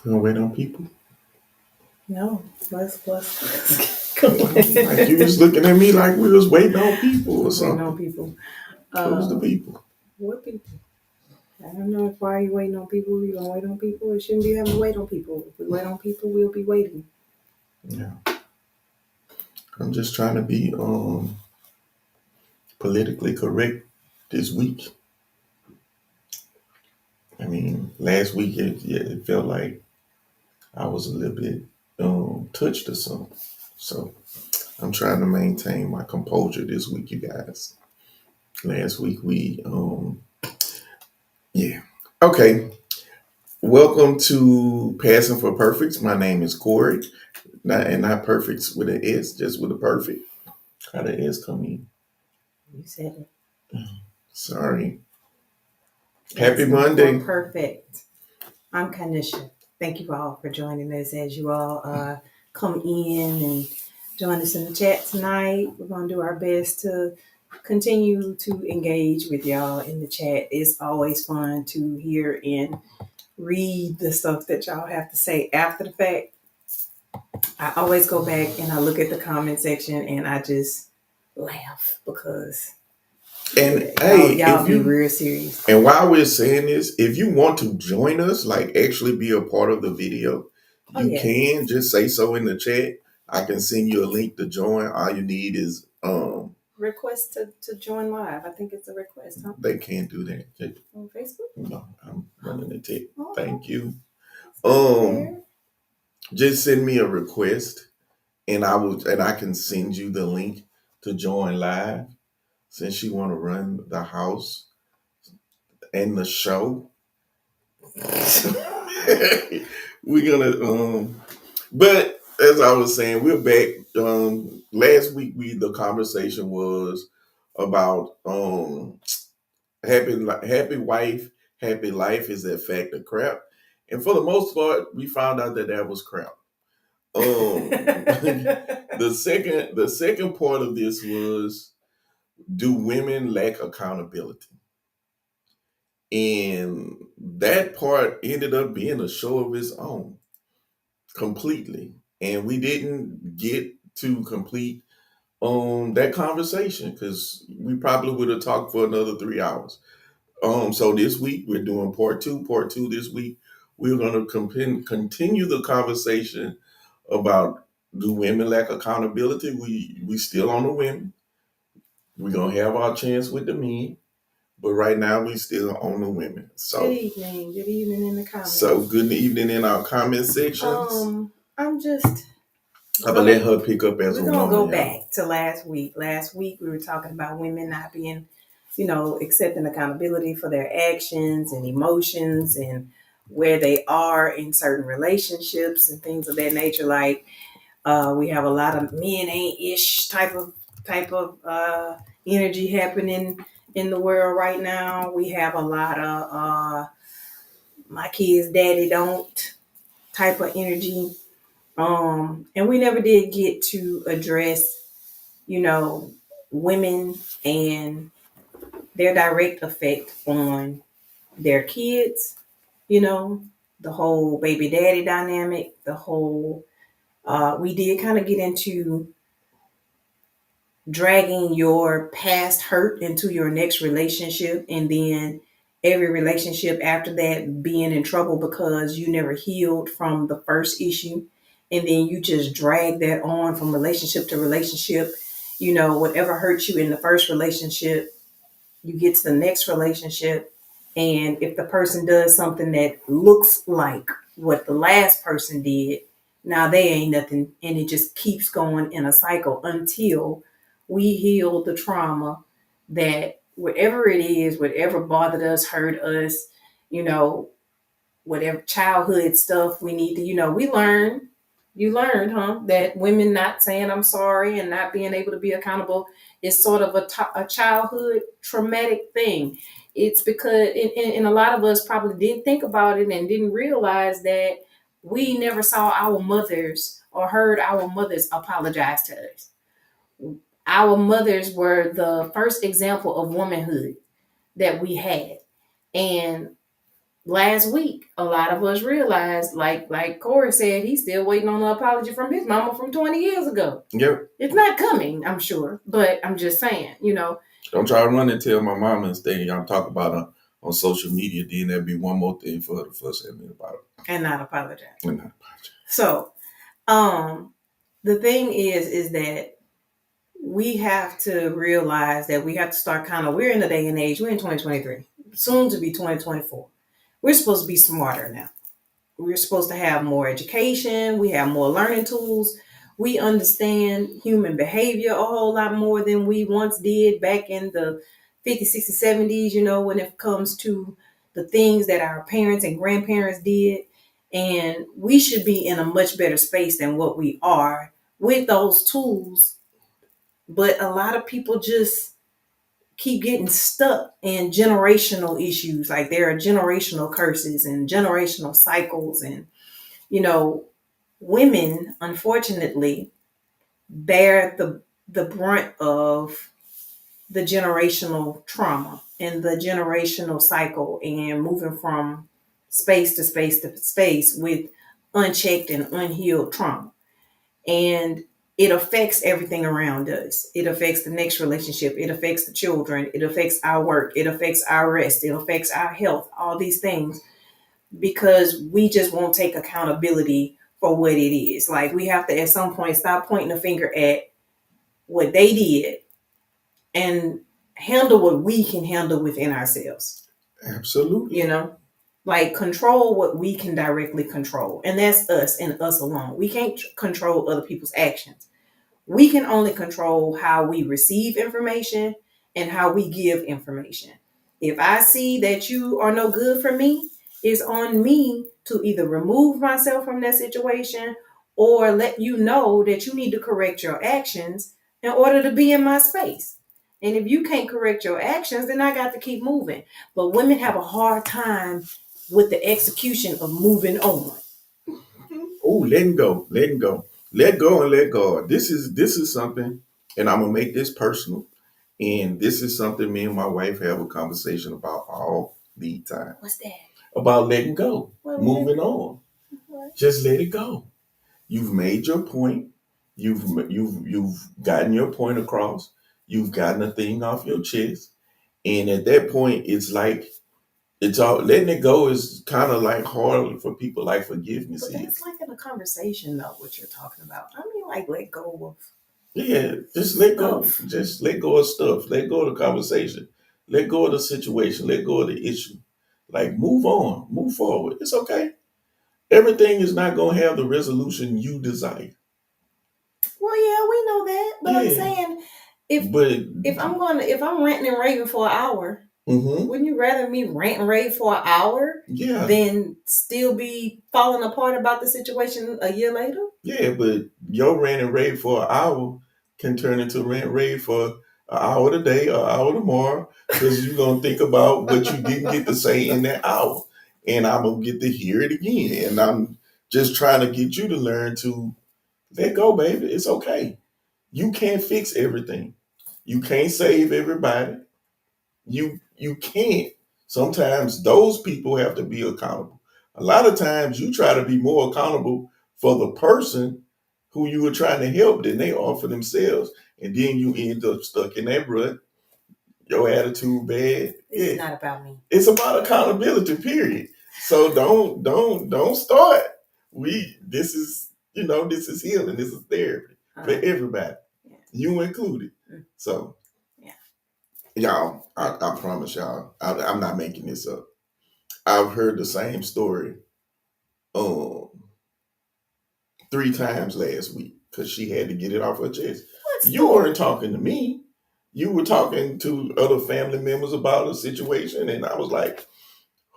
You gonna wait on people? No, let's go Like you was looking at me like we was waiting on people or waiting on something. people. Who's the Uh, people? what people? I don't know if why are you waiting on people. You gonna wait on people? It shouldn't be having to wait on people. If we wait on people, we'll be waiting. Yeah. I'm just trying to be politically correct this week. I mean, last week it felt like I was a little bit touched or something. So I'm trying to maintain my composure this week, you guys. Last week we yeah. Okay. Welcome to Passing for Perfects. My name is Corey. Not perfects with an S, just with a perfect. How the S come in? You said it. Sorry. Happy It's for Monday. perfect. I'm Kynisha. Thank you all for joining us as you all come in and join us in the chat tonight. We're going to do our best to continue to engage with y'all in the chat. It's always fun to hear and read the stuff that y'all have to say after the fact. I always go back and I look at the comment section and I just laugh because And hey, y'all if be you real serious. and while we're saying this, if you want to join us, like actually be a part of the video, Oh you yeah. can just say so in the chat. I can send you a link to join. All you need is Request to join live. I think it's a request, huh? they can't do that. On Facebook? No, I'm running the tech. Oh, Thank you. that's not Um fair. just send me a request and I can send you the link to join live since you want to run the house and the show. We're gonna but as I was saying, we're back. Last week the conversation was about happy wife, happy life is that fact of crap. And for the most part, we found out that was crap. The second part of this was, do women lack accountability? And that part ended up being a show of its own completely. And we didn't get to complete that conversation because we probably would have talked for another 3 hours. So this week we're doing part two. Part two this week, we're going to continue the conversation about, do women lack accountability? We still on the women. We're gonna have our chance with the men, but right now we still on the women. Good So evening. Good evening in the so comments. good evening in our comment sections. I'm just I'm gonna gonna let her pick up as we're a gonna go woman, y'all. back to last week. Last week we were talking about women not being, accepting accountability for their actions and emotions and where they are in certain relationships and things of that nature. Like we have a lot of men ain't ish type of energy happening in the world right now. We have a lot of my kids daddy don't type of energy. And we never did get to address, you know, women and their direct effect on their kids, you know, the whole baby daddy dynamic, the whole we did kind of get into dragging your past hurt into your next relationship, and then every relationship after that being in trouble because you never healed from the first issue, and then you just drag that on from relationship to relationship. Whatever hurt you in the first relationship, you get to the next relationship, and if the person does something that looks like what the last person did, now they ain't nothing, and it just keeps going in a cycle until we heal the trauma that whatever it is, whatever bothered us, hurt us, you know, whatever childhood stuff we need to, we learn. You learned, huh, that women not saying I'm sorry and not being able to be accountable is sort of a childhood traumatic thing. It's because, and a lot of us probably didn't think about it and didn't realize that we never saw our mothers or heard our mothers apologize to us. Our mothers were the first example of womanhood that we had. And last week, a lot of us realized, like Corey said, he's still waiting on an apology from his mama from 20 years ago. Yep. It's not coming, I'm sure, but I'm just saying, Don't try to run and tell my mama and stay. Y'all talk about her on social media. Then there'll be one more thing for her to fuss at me about it. and not apologize. And not apologize. So, the thing is that we have to realize that we have to start we're in the day and age, we're in 2023, soon to be 2024. We're supposed to be smarter now. We're supposed to have more education. We have more learning tools. We understand human behavior a whole lot more than we once did back in the 50s, 60s, 70s, when it comes to the things that our parents and grandparents did. And we should be in a much better space than what we are with those tools. But a lot of people just keep getting stuck in generational issues. Like there are generational curses and generational cycles, and women unfortunately bear the brunt of the generational trauma and the generational cycle and moving from space to space to space with unchecked and unhealed trauma. And it affects everything around us. It affects the next relationship. It affects the children. It affects our work. It affects our rest. It affects our health, all these things, because we just won't take accountability for what it is. Like we have to, at some point, stop pointing the finger at what they did and handle what we can handle within ourselves. Absolutely. Like control what we can directly control. And that's us and us alone. We can't control other people's actions. We can only control how we receive information and how we give information. If I see that you are no good for me, it's on me to either remove myself from that situation or let you know that you need to correct your actions in order to be in my space. And if you can't correct your actions, then I got to keep moving. But women have a hard time with the execution of moving on. Oh, letting go, letting go, let go, and let go. This is something, and I'm gonna make this personal. And this is something me and my wife have a conversation about all the time. What's that? About letting go, moving on. What? Just let it go. You've made your point. You've gotten your point across. You've gotten a thing off your chest. And at that point, it's like it's all letting it go is kind of like hard for people like forgiveness But is. that's like in a conversation, though, what you're talking about. I mean, like, let go of. Yeah, just let go. Stuff. Just let go of stuff. Let go of the conversation. Let go of the situation. Let go of the issue. Like move on, move forward. It's okay. Everything is not gonna have the resolution you desire. Well, yeah, we know that, but I'm Yeah, saying if but if I'm ranting and raving for an hour, wouldn't you rather me rant and rave for an hour yeah, than still be falling apart about the situation a year later? yeah, but your rant and rave for an hour can turn into rant and rave for an hour today, an hour tomorrow, because you're gonna think about what you didn't get to say in that hour, and I'm gonna get to hear it again, and I'm just trying to get you to learn to let go, baby. It's okay. You can't fix everything. You can't save everybody. You can't. Sometimes those people have to be accountable. A lot of times you try to be more accountable for the person who you were trying to help than they are for themselves. And then you end up stuck in that rut. Your attitude bad. It's not about me. It's about accountability, period. So don't start. This is this is healing, this is therapy for everybody. Yeah. You included. So y'all, I promise y'all, I'm not making this up. I've heard the same story 3 times last week because she had to get it off her chest. You weren't talking to me. You were talking to other family members about a situation, and I was like,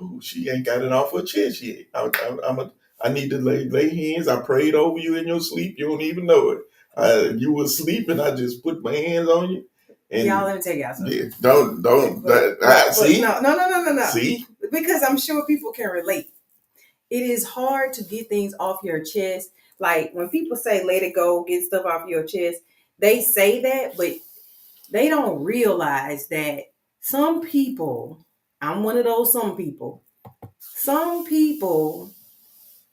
"Ooh, she ain't got it off her chest yet. I need to lay hands. I prayed over you in your sleep. You don't even know it. You were sleeping. I just put my hands on you." And y'all, let me tell y'all something. Yeah, don't see? No. See? Because I'm sure people can relate. It is hard to get things off your chest. Like when people say let it go, get stuff off your chest, they say that, but they don't realize that some people, I'm one of those some people, Some people,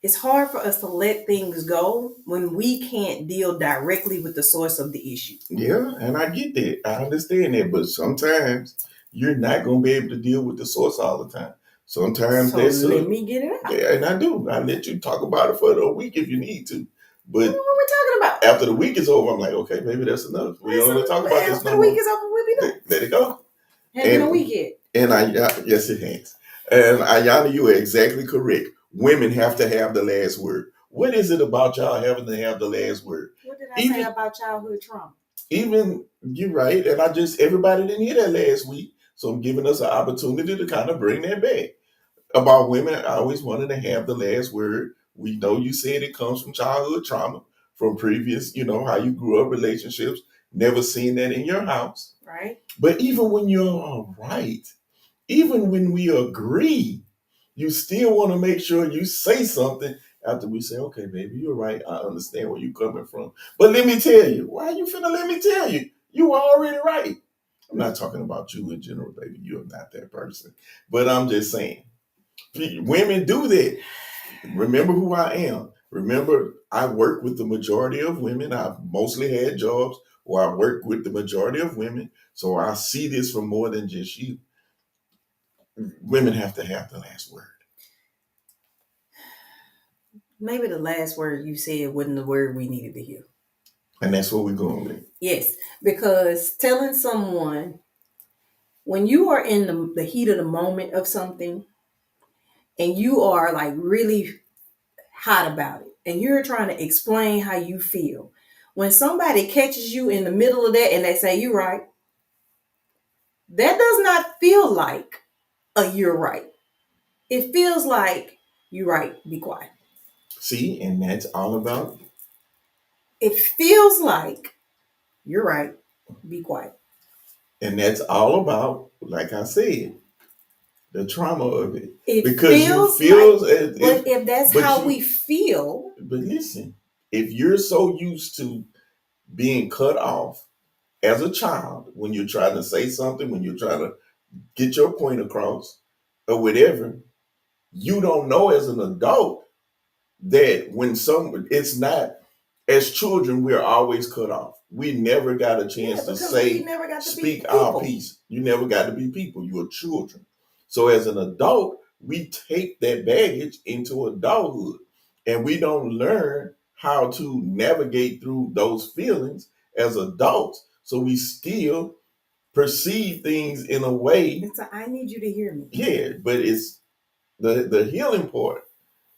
it's hard for us to let things go when we can't deal directly with the source of the issue. Yeah, and I get that. I understand that. But sometimes you're not going to be able to deal with the source all the time. Sometimes So that's let a, me get it out. yeah, and I do. I let you talk about it for a week if you need to. What are But we talking about? after the week is over, I'm like, okay, maybe that's enough. We don't want to talk about this After no the week more. is over, we'll be done. Let it go. Hasn't been a And week yet. yes, it has. And Ayana, you are exactly correct. Women have to have the last word. What is it about y'all having to have the last word? What did I say Even about childhood trauma? even you're right, and everybody didn't hear that last week, so I'm giving us an opportunity to kind of bring that back. About women, I always wanted to have the last word. We know you said it comes from childhood trauma, from previous, how you grew up, relationships, never seen that in your house. Right. But even when you're all right, even when we agree, you still want to make sure you say something after we say, okay, baby, you're right. I understand where you're coming from. But let me tell you, why you finna let me tell you? You were already right. I'm not talking about you in general, baby. You're not that person. But I'm just saying, women do that. Remember who I am. Remember, I work with the majority of women. I've mostly had jobs where I work with the majority of women. So I see this from more than just you. Women have to have the last word. Maybe the last word you said wasn't the word we needed to hear. And that's what we're going with. Yes, because telling someone when you are in the heat of the moment of something and you are like really hot about it and you're trying to explain how you feel, when somebody catches you in the middle of that and they say, you're right, that does not feel like a you're right. It feels like you're right, be quiet. See, and that's all about. It feels like you're right, be quiet. And that's all about, like I said, the trauma of it. It Because you feels feel like, as but if, if that's but how you, we feel, but listen, if you're so used to being cut off as a child when you're trying to say something, when you're trying to get your point across or whatever, you don't know as an adult that it's not, as children, we're always cut off. We never got a yeah, chance to because we say, never got to be speak our people. piece. You never got to be people. You were children. So as an adult, we take that baggage into adulthood and we don't learn how to navigate through those feelings as adults. So we still perceive things in a way. And so I need you to hear me. Yeah, but it's the healing part.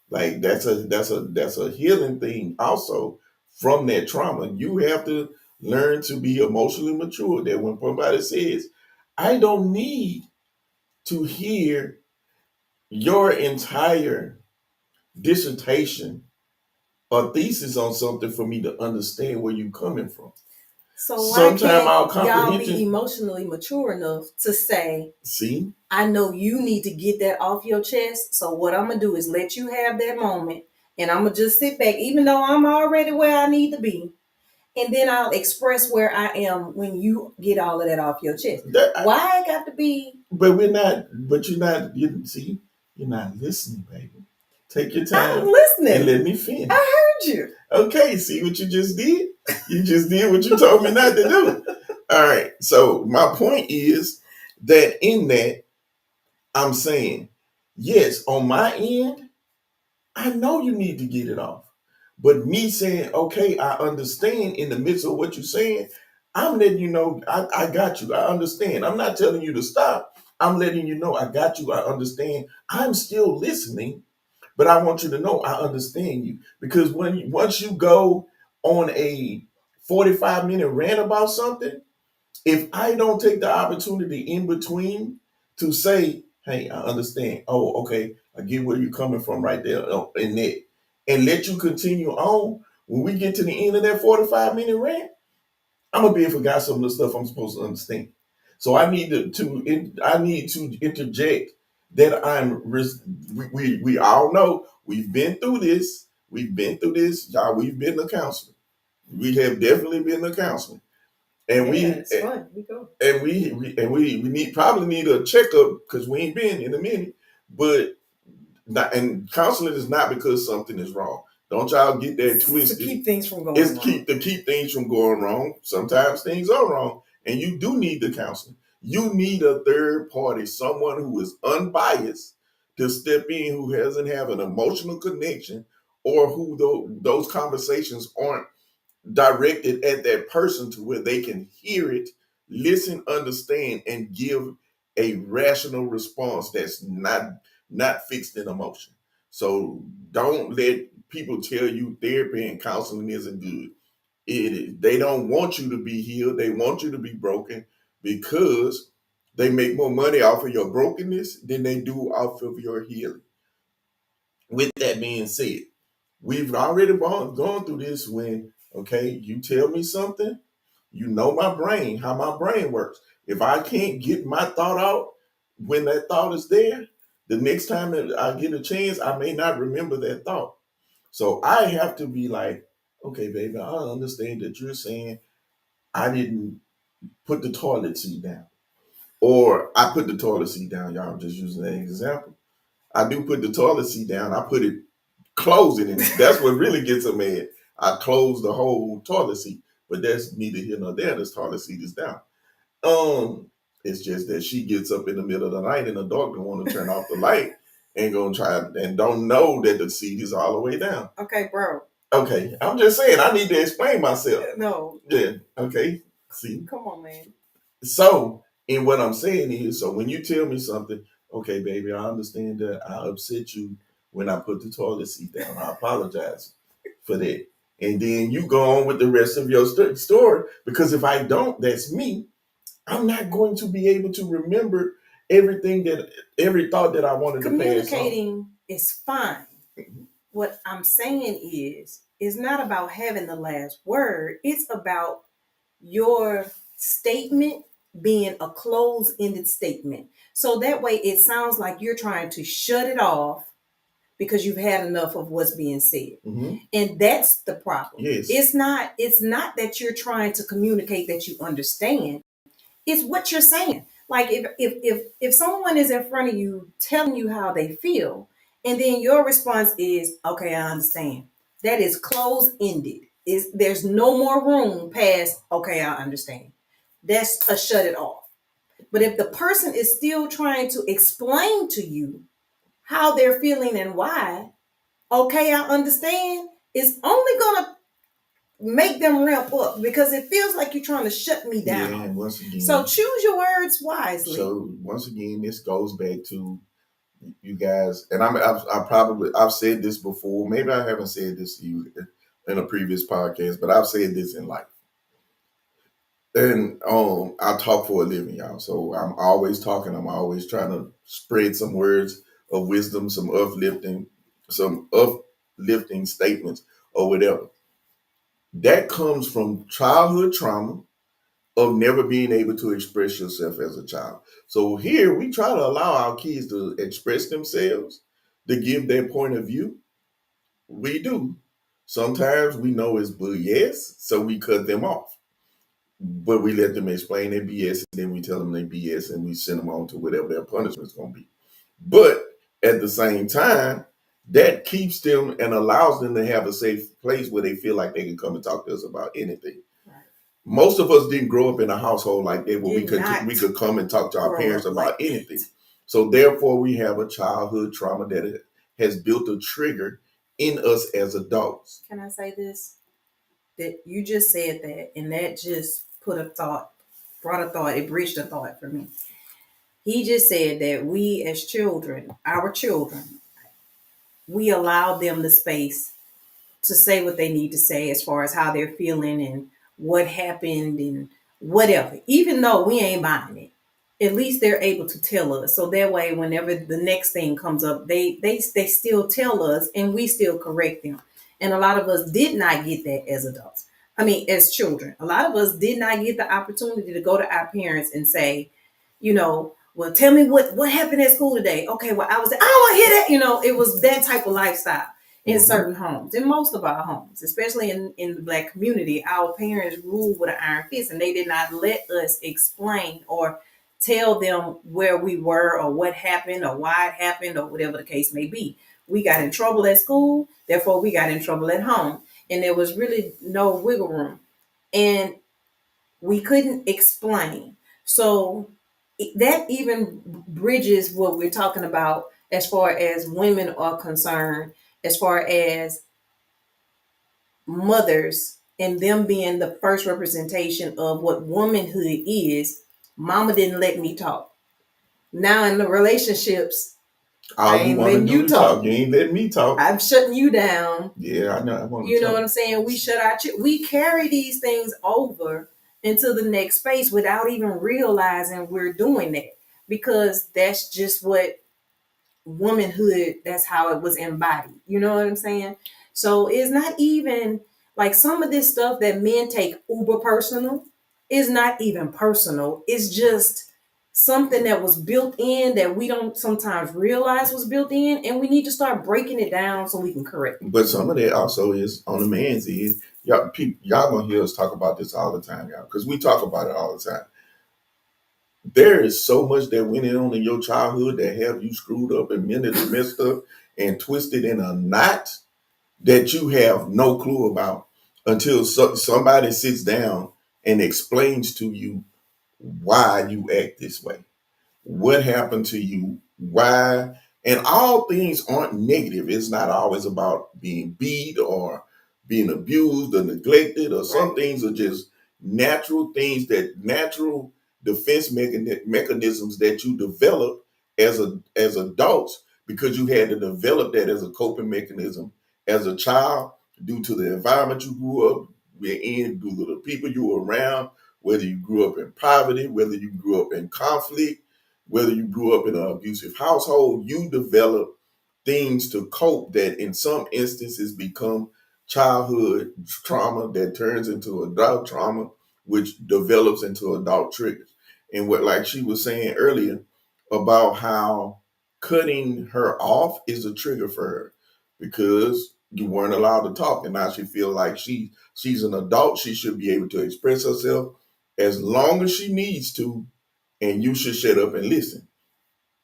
Like that's a healing thing also from that trauma. You have to learn to be emotionally mature. That when somebody says, I don't need to hear your entire dissertation or thesis on something for me to understand where you're coming from. So why Sometimes can't our y'all be comprehension, emotionally mature enough to say, see, I know you need to get that off your chest. So what I'm gonna do is let you have that moment and I'm gonna just sit back, even though I'm already where I need to be. And then I'll express where I am when you get all of that off your chest. Why I got to be? But we're not. But you're not. You see, you're not listening, baby. Take your I'm time and listening. let me finish. I heard you. Okay, see what you just did? You just did what you told me not to do. All right. So my point is that in that, I'm saying, yes, on my end, I know you need to get it off. But me saying, okay, I understand in the midst of what you're saying, I'm letting you know I got you. I understand. I'm not telling you to stop. I'm letting you know I got you. I understand. I'm still listening, but I want you to know I understand you. Because once you go on a 45-minute rant about something, if I don't take the opportunity in between to say, hey, I understand. Oh, okay, I get where you're coming from right there in that, and let you continue on, when we get to the end of that 45-minute rant, I'm gonna be forgot some of the stuff I'm supposed to understand. So I need I need to interject that we all know we've been through this. We've been through this, y'all. We've been to counseling. We have definitely been to counseling, and Yeah, we it's fun. We go. and we need probably need a checkup because we ain't been in a minute. But And counseling is not because something is wrong. Don't y'all get that twisted. To keep things from going It's wrong. To keep things from going wrong. Sometimes things are wrong, and you do need the counseling. You need a third party, someone who is unbiased, to step in, who doesn't have an emotional connection, or who those conversations aren't directed at that person to where they can hear it, listen, understand, and give a rational response that's not fixed in emotion. So don't let people tell you therapy and counseling isn't good. It is. They don't want you to be healed. They want you to be broken because they make more money off of your brokenness than they do off of your healing. With that being said, we've already gone through this when, okay, you tell me something, you know my brain, how my brain works. If I can't get my thought out when that thought is there, the next time that I get a chance, I may not remember that thought. So I have to be like, okay, baby, I understand that you're saying I didn't put the toilet seat down. Or I put the toilet seat down, y'all. I'm just using that example. I do put the toilet seat down. I put it closing, and that's what really gets them mad. I close the whole toilet seat, but that's neither here nor there. This toilet seat is down. It's just that she gets up in the middle of the night and the dog don't want to turn off the light and gonna try and don't know that the seat is all the way down. Okay, bro. Okay, I'm just saying I need to explain myself. No. Yeah. Okay. See. Come on, man. So, and what I'm saying is, so when you tell me something, okay, baby, I understand that I upset you when I put the toilet seat down. I apologize for that. And then you go on with the rest of your story because if I don't, that's me. I'm not going to be able to remember every thought that I wanted to pass on. Communicating is fine. What I'm saying is not about having the last word. It's about your statement being a closed-ended statement. So that way it sounds like you're trying to shut it off because you've had enough of what's being said. Mm-hmm. And that's the problem. Yes. It's not that you're trying to communicate that you understand. It's what you're saying. Like if someone is in front of you telling you how they feel, and then your response is, okay, I understand. That is closed-ended. There's no more room past, okay, I understand. That's a shut it off. But if the person is still trying to explain to you how they're feeling and why, okay, I understand, it's only gonna make them ramp up because it feels like you're trying to shut me down. Yeah, once again. So choose your words wisely. So once again, this goes back to you guys, and I've said this before. Maybe I haven't said this to you in a previous podcast, but I've said this in life. And I talk for a living, y'all. So I'm always talking. I'm always trying to spread some words of wisdom, some uplifting statements or whatever. That comes from childhood trauma of never being able to express yourself as a child. So here we try to allow our kids to express themselves, to give their point of view. We do. Sometimes we know it's BS, so we cut them off. But we let them explain their BS, and then we tell them their BS, and we send them on to whatever their punishment is going to be. But at the same time, that keeps them and allows them to have a safe place where they feel like they can come and talk to us about anything. Right. Most of us didn't grow up in a household like that where we could come and talk to our parents about anything. So therefore, we have a childhood trauma that has built a trigger in us as adults. Can I say this? That you just said that, and that just brought a thought, it bridged a thought for me. He just said that we as children, our children, we allow them the space to say what they need to say as far as how they're feeling and what happened and whatever. Even though we ain't buying it, at least they're able to tell us. So that way, whenever the next thing comes up, they still tell us and we still correct them. And a lot of us did not get that as adults. I mean, as children, a lot of us did not get the opportunity to go to our parents and say, well, tell me what happened at school today. Okay, well, I don't want to hear that. It was that type of lifestyle in certain homes, in most of our homes, especially in the Black community. Our parents ruled with an iron fist, and they did not let us explain or tell them where we were or what happened or why it happened or whatever the case may be. We got in trouble at school, therefore we got in trouble at home. And there was really no wiggle room. And we couldn't explain. So that even bridges what we're talking about as far as women are concerned, as far as mothers and them being the first representation of what womanhood is. Mama didn't let me talk. Now in the relationships, I All you ain't want to letting do you is talk. talk. You ain't letting me talk. I'm shutting you down. Yeah, I know. I want to You know what talk. I'm saying? We shut our we carry these things over into the next space without even realizing we're doing that, because that's just what womanhood, that's how it was embodied. You know what I'm saying? So it's not even like some of this stuff that men take uber personal is not even personal. It's just something that was built in that we don't sometimes realize was built in, and we need to start breaking it down so we can correct it. But some of that also is on the man's end. Y'all gonna hear us talk about this all the time, y'all, because we talk about it all the time. There is so much that went on in your childhood that have you screwed up and mentally messed up and twisted in a knot that you have no clue about until somebody sits down and explains to you why you act this way, what happened to you, why, and all things aren't negative. It's not always about being beat or being abused or neglected, or some Right. things are just natural things, that natural defense mechanisms that you develop as adults, because you had to develop that as a coping mechanism as a child due to the environment you grew up in, due to the people you were around, whether you grew up in poverty, whether you grew up in conflict, whether you grew up in an abusive household. You develop things to cope that in some instances become childhood trauma that turns into adult trauma, which develops into adult triggers. And what, like she was saying earlier, about how cutting her off is a trigger for her because you weren't allowed to talk, and now she feel like she's an adult. She should be able to express herself as long as she needs to, and you should shut up and listen.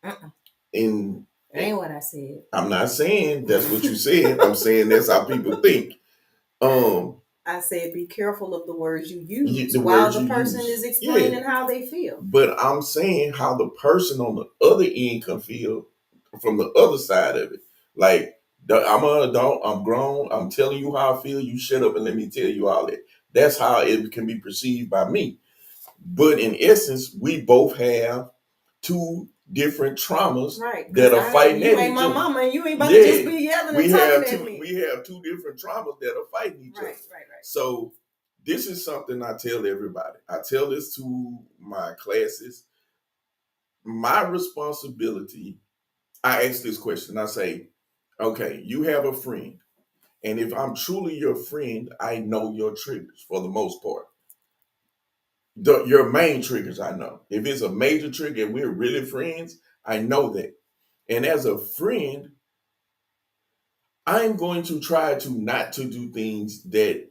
Uh-uh. And That ain't what I said. I'm not saying that's what you said. I'm saying that's how people think. Um, I said be careful of the words you use the while words the you person use, is yeah. explaining how they feel. But I'm saying how the person on the other end can feel from the other side of it. Like, I'm an adult, I'm grown, I'm telling you how I feel. You shut up and let me tell you all that. That's how it can be perceived by me. But in essence, we both have two different traumas Right. Because that are I fighting you at ain't each my other. mama and you ain't about to just Yeah, be yelling and we talking have at two. me. We have two different traumas that are fighting each other. Right, right, right. So this is something I tell everybody. I tell this to my classes. My responsibility. I ask this question. I say, okay, you have a friend, and if I'm truly your friend, I know your triggers for the most part. Your main triggers, I know. If it's a major trigger and we're really friends, I know that. And as a friend, I'm going to try to not to do things that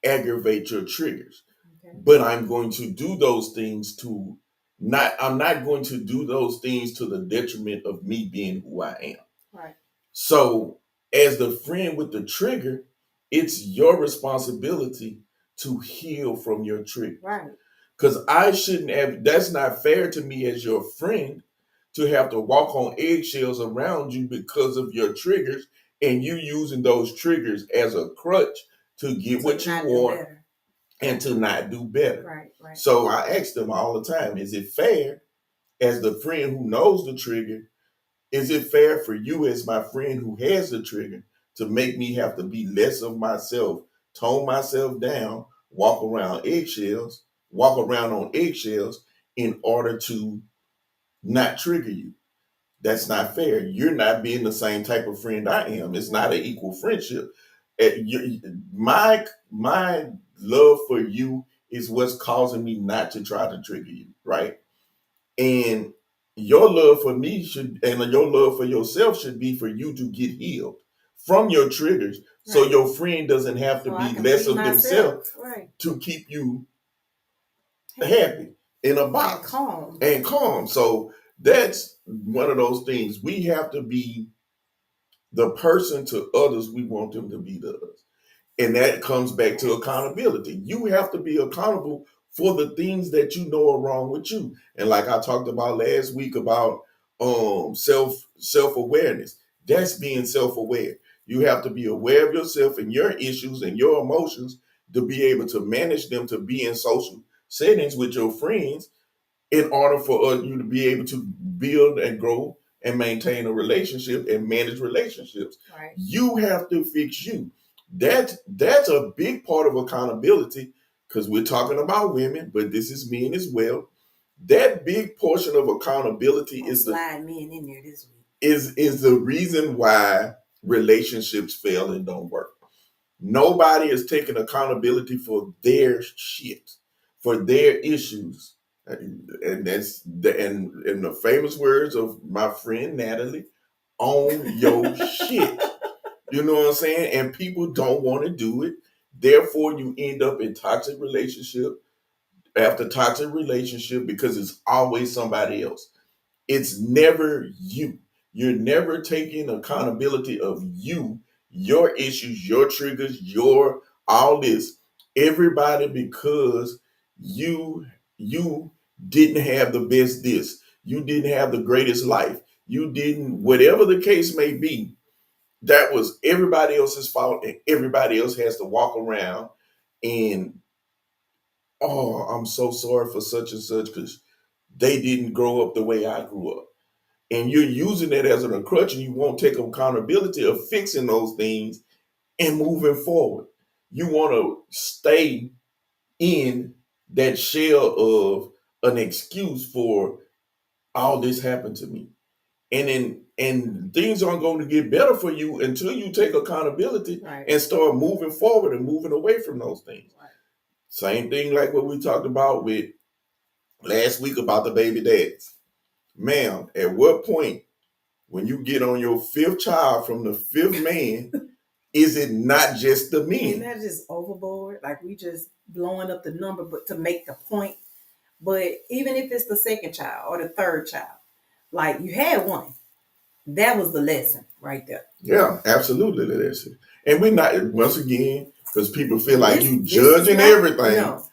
aggravate your triggers. Okay. But I'm going to do those things to not I'm not going to do those things to the detriment of me being who I am. Right. So as the friend with the trigger, it's your responsibility to heal from your trigger. Right. Because I shouldn't have, that's not fair to me as your friend to have to walk on eggshells around you because of your triggers, and you using those triggers as a crutch to get To what you not do want better. and to not do better. Right, right. So I ask them all the time, is it fair as the friend who knows the trigger? Is it fair for you as my friend who has the trigger to make me have to be less of myself, tone myself down, walk around on eggshells in order to not trigger you? That's not fair. You're not being the same type of friend I am. It's not an equal friendship. My love for you is what's causing me not to try to trigger you, right? And your love for me should, and your love for yourself should be for you to get healed from your triggers, so Right. your friend doesn't have to So I be can less free of myself. themselves Right. to keep you Happy. happy. in a And box calm. and calm. So that's one of those things. We have to be the person to others we want them to be to us. And that comes back to accountability. You have to be accountable for the things that you know are wrong with you. And like I talked about last week about self-awareness. That's being self-aware. You have to be aware of yourself and your issues and your emotions to be able to manage them, to be in social settings with your friends in order for you to be able to build and grow and maintain a relationship and manage relationships. Right. You have to fix you. That's a big part of accountability because we're talking about women, but this is men as well. That big portion of accountability is slide men in there this week. Is the reason why relationships fail and don't work. Nobody is taking accountability for their shit, for their issues. And that's in the famous words of my friend Natalie, own your shit. You know what I'm saying? And people don't want to do it. Therefore, you end up in toxic relationship after toxic relationship because it's always somebody else. It's never you. You're never taking accountability of you, your issues, your triggers, your all this. Everybody because you didn't have the best this. You didn't have the greatest life. You didn't, whatever the case may be, that was everybody else's fault, and everybody else has to walk around and oh, I'm so sorry for such and such because they didn't grow up the way I grew up, and you're using it as a crutch and you won't take accountability of fixing those things and moving forward. You want to stay in that shell of an excuse for all this happened to me. And things aren't going to get better for you until you take accountability Right. and start moving forward and moving away from those things. Right. Same thing like what we talked about with last week about the baby dads. Ma'am, at what point when you get on your fifth child from the fifth man, is it not just the men? Isn't that just overboard? Like we just blowing up the number, but to make the point. But even if it's the second child or the third child, like you had one, that was the lesson right there. Yeah, absolutely, the lesson. And we're not once again because people feel like you judging everything. No.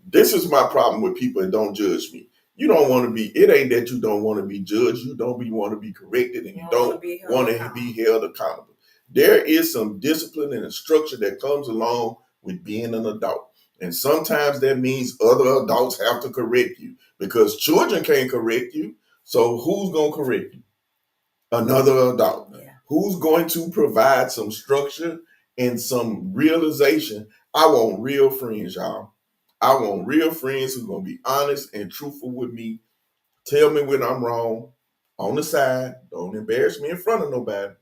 This is my problem with people that don't judge me. You don't want to be, it ain't that you don't want to be judged. You don't want to be corrected and you don't want to be held accountable. There is some discipline and a structure that comes along with being an adult. And sometimes that means other adults have to correct you because children can't correct you. So who's going to correct you? Another adult. Yeah. Who's going to provide some structure and some realization? I want real friends, y'all. I want real friends who are going to be honest and truthful with me. Tell me when I'm wrong on the side. Don't embarrass me in front of nobody.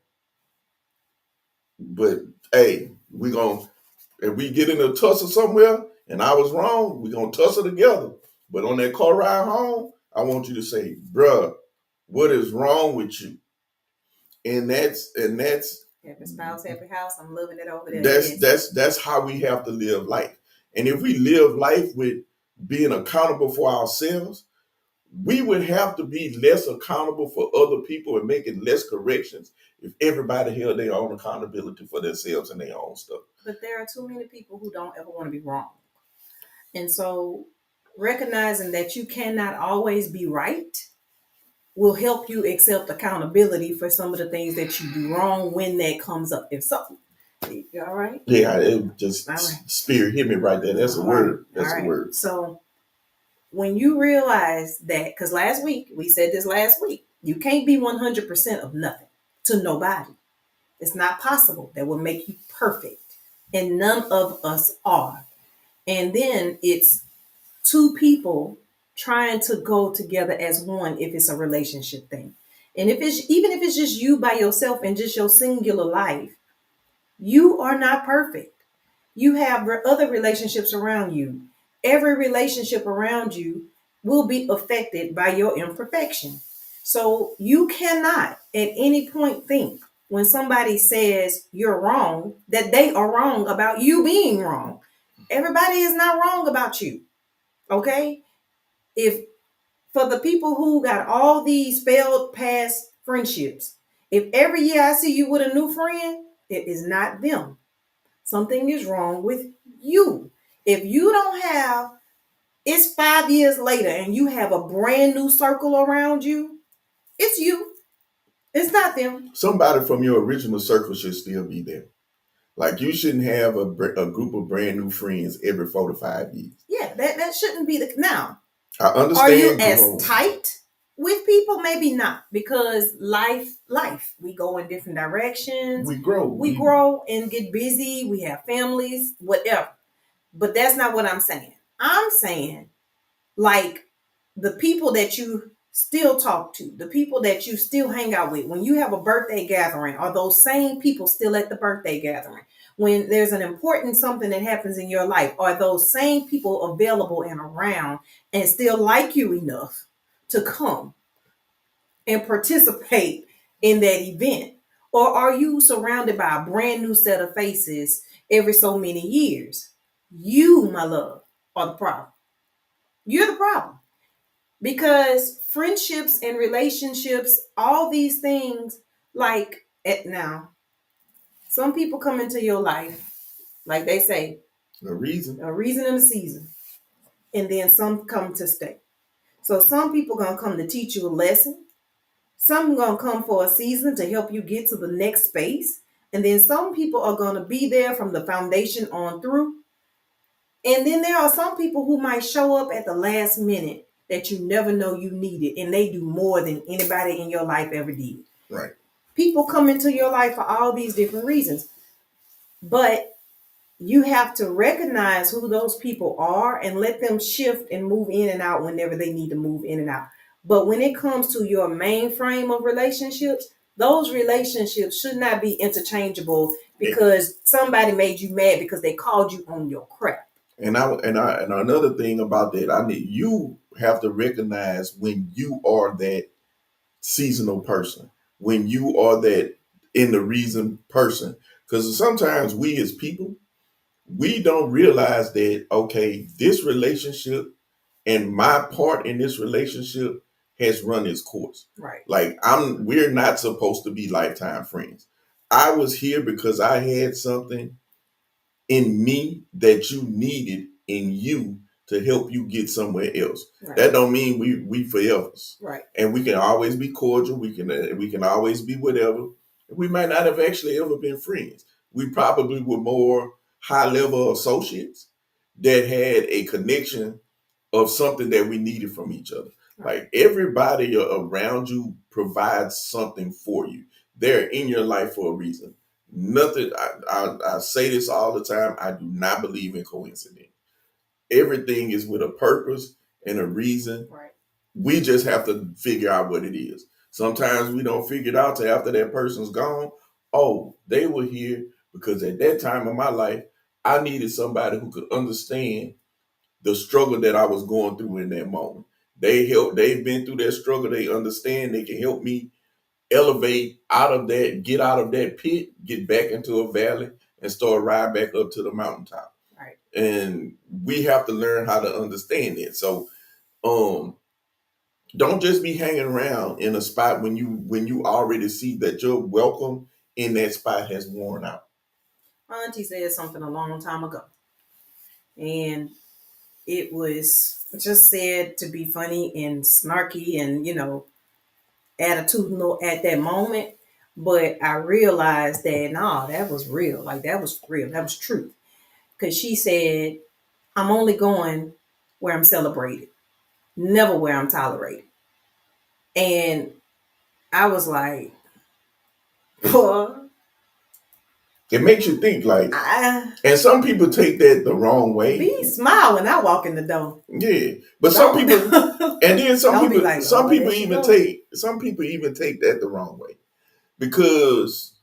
But hey, we going to, if we get in a tussle somewhere and I was wrong, we going to tussle together. But on that car ride home, I want you to say, bruh, what is wrong with you? And that's happy spouse, happy house. I'm loving it over there. That's how we have to live life. And if we live life with being accountable for ourselves, we would have to be less accountable for other people and making less corrections if everybody held their own accountability for themselves and their own stuff. But there are too many people who don't ever want to be wrong. And so recognizing that you cannot always be right will help you accept accountability for some of the things that you do wrong when that comes up. If something, you all right? Yeah, it just spirit hit me right there. That's a word. That's a word. So when you realize that, because last week, we said this last week, you can't be 100% of nothing to nobody. It's not possible. That will make you perfect. And none of us are. And then it's two people trying to go together as one if it's a relationship thing. And if it's even if it's just you by yourself and just your singular life, you are not perfect. You have other relationships around you. Every relationship around you will be affected by your imperfection. So you cannot at any point think when somebody says you're wrong that they are wrong about you being wrong. Everybody is not wrong about you. Okay? If for the people who got all these failed past friendships, if every year I see you with a new friend, it is not them. Something is wrong with you. If you don't have, it's 5 years later and you have a brand new circle around you, it's you. It's not them. Somebody from your original circle should still be there. Like you shouldn't have a group of brand new friends every 4 to 5 years. Yeah, that shouldn't be the now. I Are you understand as growth. tight with people? Maybe not, because life, we go in different directions. We grow. We grow and get busy. We have families, whatever. But that's not what I'm saying. I'm saying, like, the people that you still talk to, the people that you still hang out with, when you have a birthday gathering, are those same people still at the birthday gathering? When there's an important something that happens in your life, are those same people available and around and still like you enough to come and participate in that event? Or are you surrounded by a brand new set of faces every so many years? You, my love, are the problem. You're the problem. Because friendships and relationships, all these things, like at now, some people come into your life, like they say, A reason. a reason and a season, and then some come to stay. So some people gonna come to teach you a lesson. Some gonna come for a season to help you get to the next space, and then some people are gonna be there from the foundation on through. And then there are some people who might show up at the last minute that you never know you needed, and they do more than anybody in your life ever did. Right. People come into your life for all these different reasons, but you have to recognize who those people are and let them shift and move in and out whenever they need to move in and out. But when it comes to your main frame of relationships, those relationships should not be interchangeable because somebody made you mad because they called you on your crap. And another thing about that, you have to recognize when you are that seasonal person, when you are that in the reason person. Because sometimes we as people, we don't realize that, okay, this relationship and my part in this relationship has run its course. Right. Like we're not supposed to be lifetime friends. I was here because I had something in me that you needed in you to help you get somewhere else. Right. That don't mean we forever. Right. And we can always be cordial. We can always be whatever. We might not have actually ever been friends. We probably were more high level associates that had a connection of something that we needed from each other. Right. Like everybody around you provides something for you. They're in your life for a reason. Nothing. I say this all the time. I do not believe in coincidence. Everything is with a purpose and a reason. Right. We just have to figure out what it is. Sometimes we don't figure it out till after that person's gone. Oh, they were here because at that time of my life, I needed somebody who could understand the struggle that I was going through in that moment. They've been through that struggle. They understand. They can help me elevate out of that, get out of that pit, get back into a valley, and start riding back up to the mountaintop. Right. And we have to learn how to understand it. So, don't just be hanging around in a spot when you already see that your welcome in that spot has worn out. My auntie said something a long time ago, and it was just said to be funny and snarky and attitudinal at that moment. But I realized that that was real. Like that was real. That was truth. Because she said, "I'm only going where I'm celebrated, never where I'm tolerated." And I was like, "What?" It makes you think, like, and some people take that the wrong way. Be smile when I walk in the door. Yeah, but some people, and then some people, like, some people even take that the wrong way, because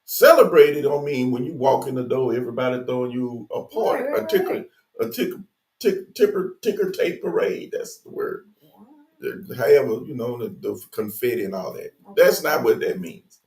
celebrated don't mean when you walk in the door, everybody throwing you a party, a ticker tape parade. That's the word. However, the confetti and all that. That's not what that means.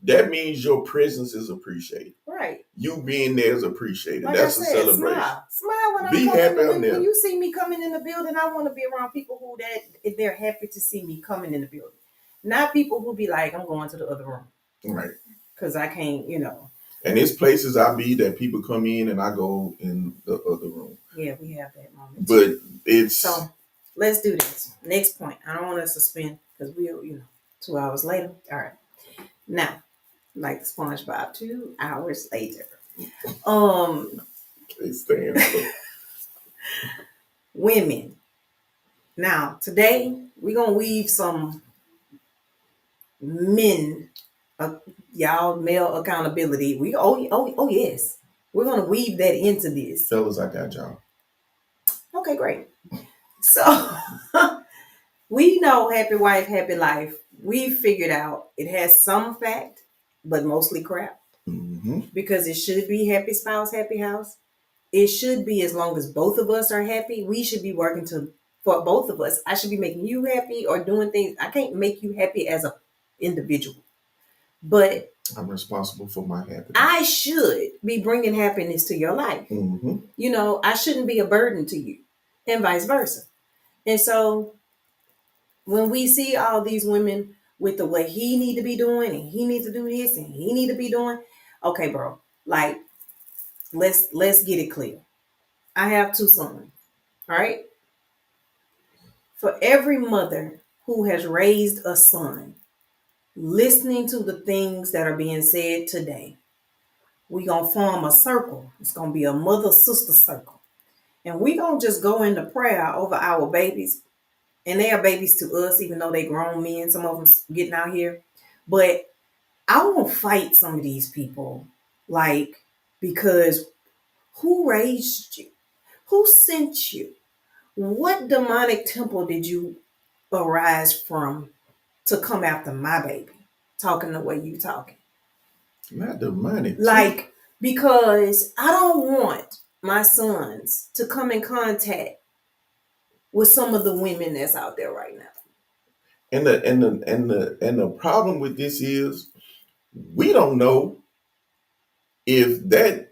that means your presence is appreciated. Right. You being there is appreciated. Like That's I a said, celebration. smile when Be I come happy in. on When there. you see me coming in the building, I want to be around people who that they're happy to see me coming in the building, not people who be like, I'm going to the other room Right. because I can't, And it's places I be that people come in and I go in the other room. Yeah, we have that moment. But it's so. Let's do this. Next point. I don't want us to spend because we'll, 2 hours later. All right. Now, like SpongeBob, 2 hours later. it stands for Women. Now, today we're gonna weave some men, uh, y'all male accountability. Oh yes, we're gonna weave that into this. fellas. I got y'all. Okay, great. So we know happy wife, happy life. We figured out it has some fact, but mostly crap. Mm-hmm. Because it should be happy spouse, happy house. It should be as long as both of us are happy. We should be working to for both of us. I should be making you happy or doing things. I can't make you happy as a individual, but I'm responsible for my happiness. I should be bringing happiness to your life. Mm-hmm. I shouldn't be a burden to you, and vice versa. And so when we see all these women with the what he need to be doing and he needs to do this and he need to be doing, okay, bro, like let's get it clear. I have two sons, right? For every mother who has raised a son, listening to the things that are being said today, we gonna form a circle. It's gonna be a mother sister circle, and we gonna just go into prayer over our babies, and they are babies to us, even though they grown men. Some of them getting out here, but I won't fight some of these people, like because who raised you? Who sent you? What demonic temple did you arise from to come after my baby? Talking the way you talking. Not the money. Like, because I don't want my sons to come in contact with some of the women that's out there right now. And the problem with this is we don't know if that,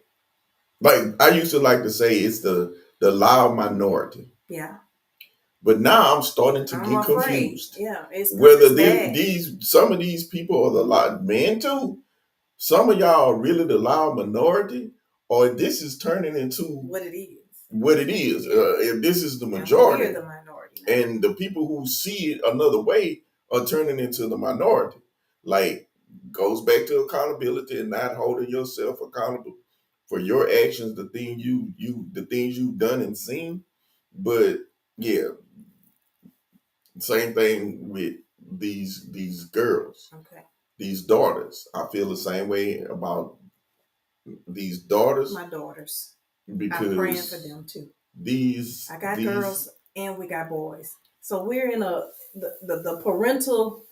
like I used to like to say, it's the loud minority. Yeah. But now I'm starting to I'm get afraid. confused. Yeah, Whether it's bad. these some of these people are the loud men too. Some of y'all are really the loud minority, or this is turning into What it is. what it is. If this is the And majority, we're the minority now. and the people who see it another way are turning into the minority. Like goes back to accountability and not holding yourself accountable for your actions, the things you've done and seen. But yeah, same thing with these girls, Okay. these daughters. I feel the same way about these daughters My daughters. because I'm praying for them too. I got these girls and we got boys. So we're in the parental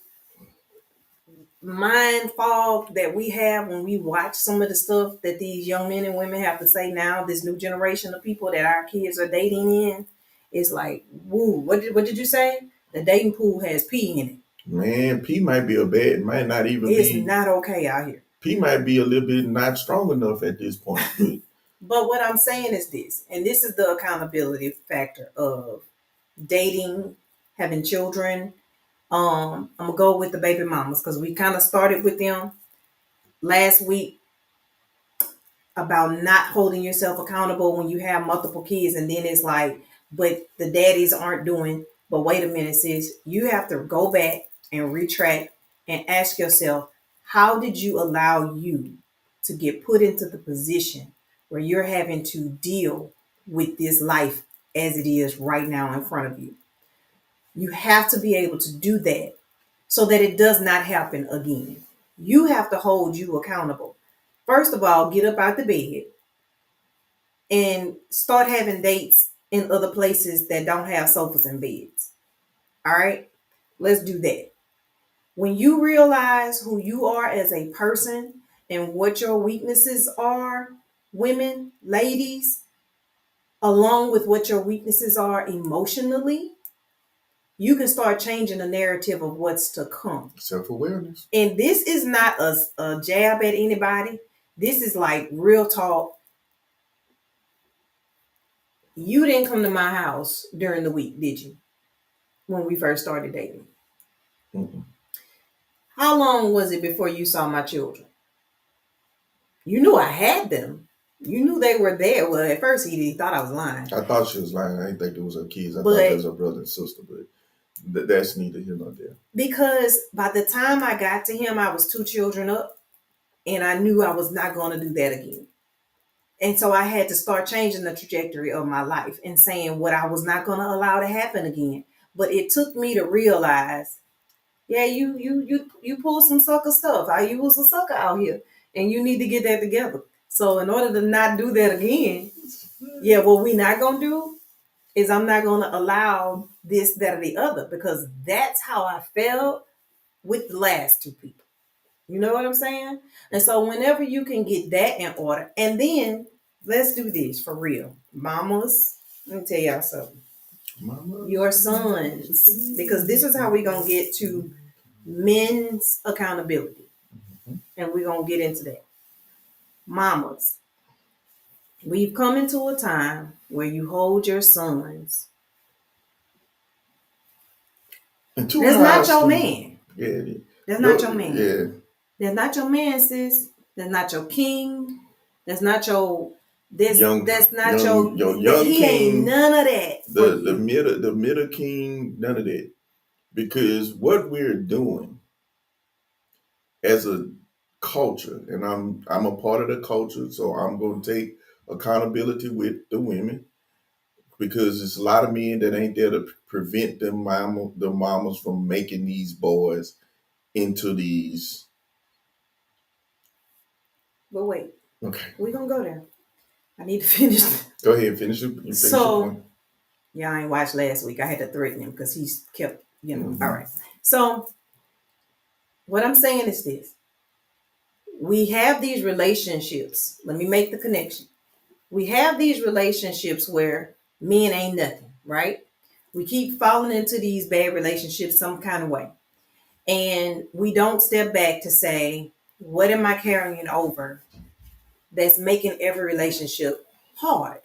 mind fog that we have when we watch some of the stuff that these young men and women have to say now, this new generation of people that our kids are dating in, is like, woo, what did you say? The dating pool has pee in it. man, P might be a bad, might not even It's be. not okay out here. P might be a little bit not strong enough at this point. But what I'm saying is this, and this is the accountability factor of dating, having children. I'm gonna go with the baby mamas because we kind of started with them last week about not holding yourself accountable when you have multiple kids, and then it's like, but the daddies aren't doing. But wait a minute, sis, you have to go back and retract and ask yourself, how did you allow you to get put into the position where you're having to deal with this life as it is right now in front of you? You have to be able to do that so that it does not happen again. You have to hold you accountable. First of all, get up out the bed and start having dates in other places that don't have sofas and beds. All right? Let's do that. When you realize who you are as a person and what your weaknesses are, women, ladies, along with what your weaknesses are emotionally, you can start changing the narrative of what's to come. Self-awareness. And this is not a jab at anybody. This is like real talk. You didn't come to my house during the week, did you? When we first started dating. Mm-mm. How long was it before you saw my children? You knew I had them. You knew they were there. Well, at first he thought I was lying. I thought she was lying. I didn't think it was her kids. I thought But it was her brother and sister, but that's neither here nor there. because by the time I got to him, I was 2 children up, and I knew I was not going to do that again. And so I had to start changing the trajectory of my life and saying what I was not going to allow to happen again. But it took me to realize, yeah, you pulled some sucker stuff. You was a sucker out here, and you need to get that together. So in order to not do that again, yeah, what we not gonna do is I'm not gonna allow this, that, or the other, because that's how I felt with the last 2 people. You know what I'm saying? And so whenever you can get that in order, and then let's do this for real. Mamas, let me tell y'all something. Mama. Your sons, because this is how we're going to get to men's accountability. And we're going to get into that. Mamas, we've come into a time where you hold your sons. And two That's high not your school. man. Yeah. That's not your man. Yeah. That's not your man, sis. That's not your king. That's not your. That's Young, that's not young, your. young He king. ain't none of that. The middle king. None of that. Because what we're doing as a culture, and I'm a part of the culture, so I'm going to take accountability with the women, because there's a lot of men that ain't there to prevent the mamas from making these boys into these. But wait, Okay, we're gonna go there. I need to finish. go ahead, finish your So point. y'all ain't watched last week. I had to threaten him because he's kept, Mm-hmm. All right. So what I'm saying is this. We have these relationships. Let me make the connection. We have these relationships where men ain't nothing, right? We keep falling into these bad relationships some kind of way. And we don't step back to say, what am I carrying over that's making every relationship hard?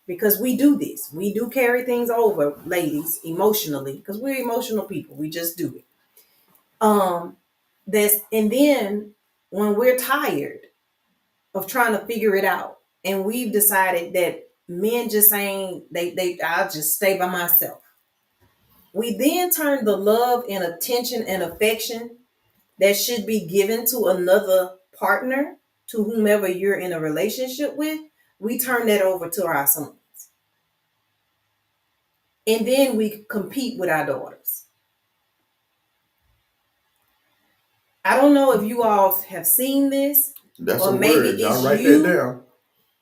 Because we do this. We do carry things over, ladies, emotionally, because we're emotional people. We just do it. And then when we're tired of trying to figure it out, and we've decided that men just ain't I'll just stay by myself. We then turn the love and attention and affection that should be given to another partner, to whomever you're in a relationship with, we turn that over to our sons. And then we compete with our daughters. I don't know if you all have seen this, That's or a maybe word. it's Y'all write you, that down.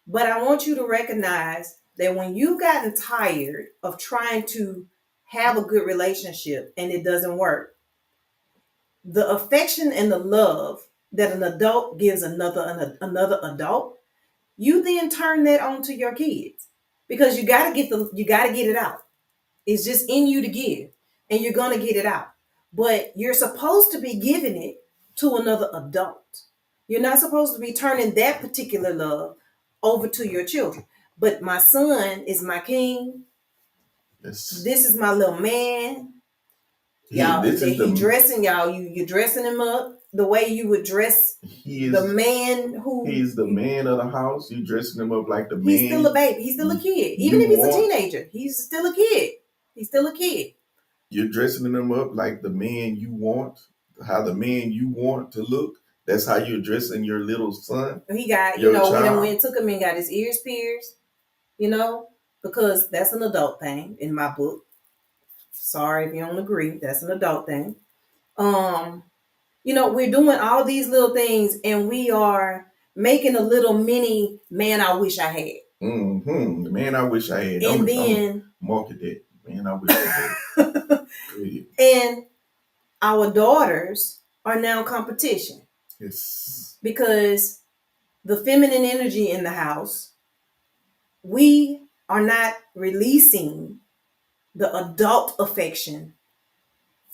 but I want you to recognize that when you've gotten tired of trying to have a good relationship and it doesn't work, the affection and the love that an adult gives another adult, you then turn that on to your kids, because you got to get it out. It's just in you to give, and you're going to get it out. But you're supposed to be giving it to another adult. You're not supposed to be turning that particular love over to your children. But my son is my king. Yes. This is my little man. He, Y'all, this that is he the dressing y'all. You're dressing him up the way you would dress he is the man who he's the man of the house. You dressing him up like the he's man. still a baby. He's still a kid. Even you if he's a want. teenager, he's still a kid. He's still a kid. You're dressing him up like the man you want, how the man you want to look. That's how you're dressing your little son. He got, your we child. went and took him and got his ears pierced, because that's an adult thing in my book. Sorry if you don't agree. That's an adult thing. We're doing all these little things, and we are making a little mini man I wish I had. Mm-hmm. The man I wish I had. And then market that. Man I wish I had. And our daughters are now competition. Yes. Because the feminine energy in the house, we are not releasing the adult affection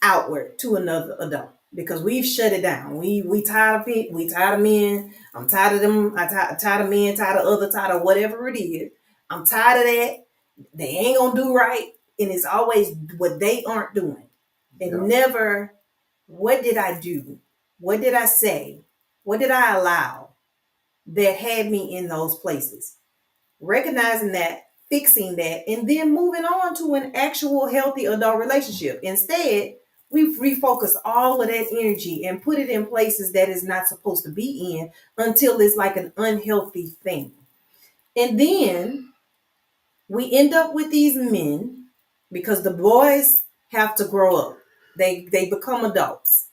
outward to another adult because we've shut it down. We tired of it. We tired of men. I'm tired of them. Tired of men. Tired of other. Tired of whatever it is. I'm tired of that. They ain't gonna do right, and it's always what they aren't doing, and Yeah. never what did I do? What did I say? What did I allow that had me in those places? Recognizing that, fixing that, and then moving on to an actual healthy adult relationship. Instead, we refocus all of that energy and put it in places that is not supposed to be in until it's like an unhealthy thing. And then we end up with these men because the boys have to grow up. They become adults.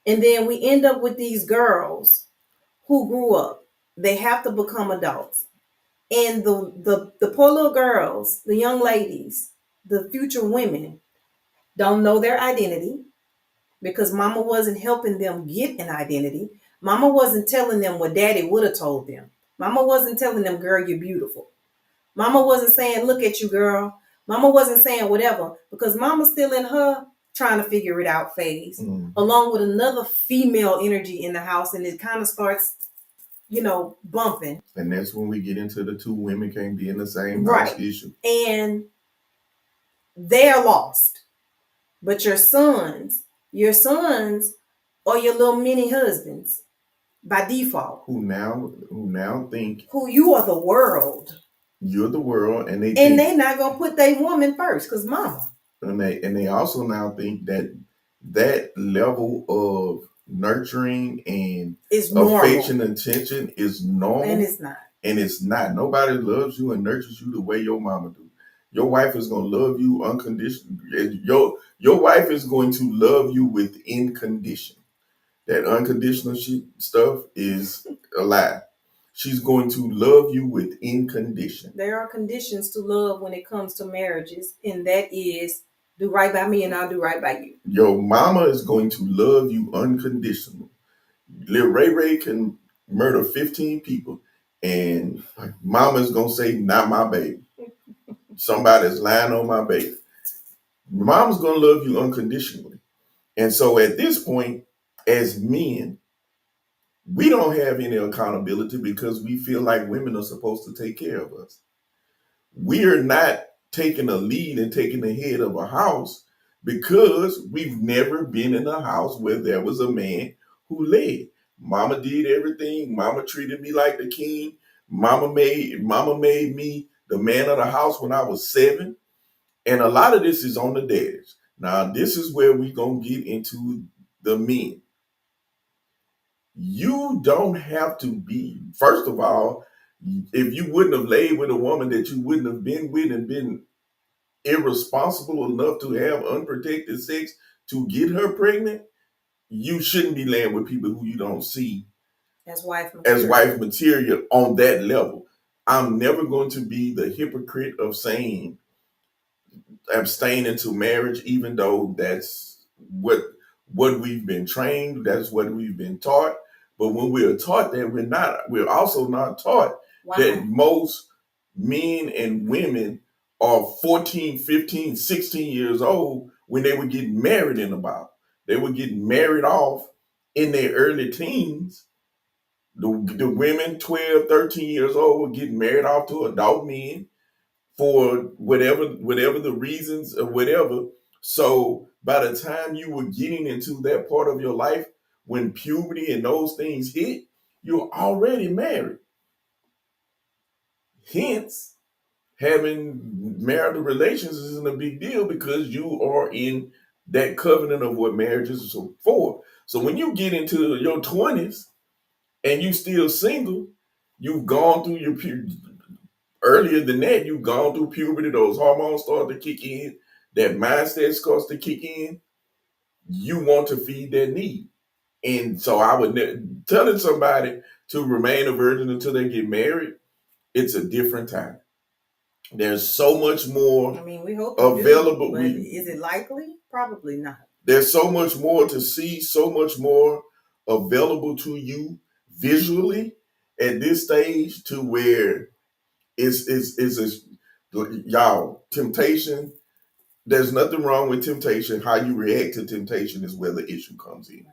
And then we end up with these girls who grew up. They have to become adults. And the poor little girls, the young ladies, the future women don't know their identity because mama wasn't helping them get an identity. Mama wasn't telling them what daddy would have told them. Mama wasn't telling them, girl, you're beautiful. Mama wasn't saying, look at you, girl. Mama wasn't saying whatever because mama's still in her trying to figure it out phase, along with another female energy in the house. And it kind of starts, bumping. And that's when we get into the two women can't be in the same Right. house issue. And they're lost. But your sons are your little mini husbands by default. Who now think Who you are the world. You're the world, and they're not gonna put their woman first, because mama. And they also now think that level of nurturing and is normal. Affection and attention is normal. And it's not. And it's not. Nobody loves you and nurtures you the way your mama do. Your wife is gonna love you unconditionally. Your wife is going to love you within condition. That unconditional stuff is a lie. She's going to love you within condition. There are conditions to love when it comes to marriages, and that is do right by me and I'll do right by you. Your mama is going to love you unconditionally. Lil Ray Ray can murder 15 people, and mama's gonna say, not my baby. Somebody's lying on my baby. Mom's gonna love you unconditionally. And so at this point, as men, we don't have any accountability because we feel like women are supposed to take care of us. We're not taking a lead and taking the head of a house because we've never been in a house where there was a man who led. Mama did everything. Mama treated me like the king. Mama made me the man of the house when I was 7. And a lot of this is on the daddies. Now, this is where we're going to get into the men. You don't have to be, first of all, if you wouldn't have laid with a woman that you wouldn't have been with and been irresponsible enough to have unprotected sex to get her pregnant, you shouldn't be laying with people who you don't see as wife material on that level. I'm never going to be the hypocrite of saying abstain into marriage, even though that's what we've been trained, that's what we've been taught. But when we're taught that, we're also not taught that most men and women are 14, 15, 16 years old when they were getting married in the Bible. They were getting married off in their early teens. The women, 12, 13 years old, were getting married off to adult men for whatever the reasons or whatever. So by the time you were getting into that part of your life, when puberty and those things hit, you're already married. Hence, having marital relations isn't a big deal because you are in that covenant of what marriage is for. So when you get into your 20s and you still single, you've gone through your earlier than that, you've gone through puberty, those hormones start to kick in, that mindset starts to kick in, you want to feed that need. And so I would telling somebody to remain a virgin until they get married, it's a different time. There's so much more we hope available. Do, but is it likely? Probably not. There's so much more to see, so much more available to you visually at this stage to where it's a, y'all, temptation, There's nothing wrong with temptation. How you react to temptation is where the issue comes in.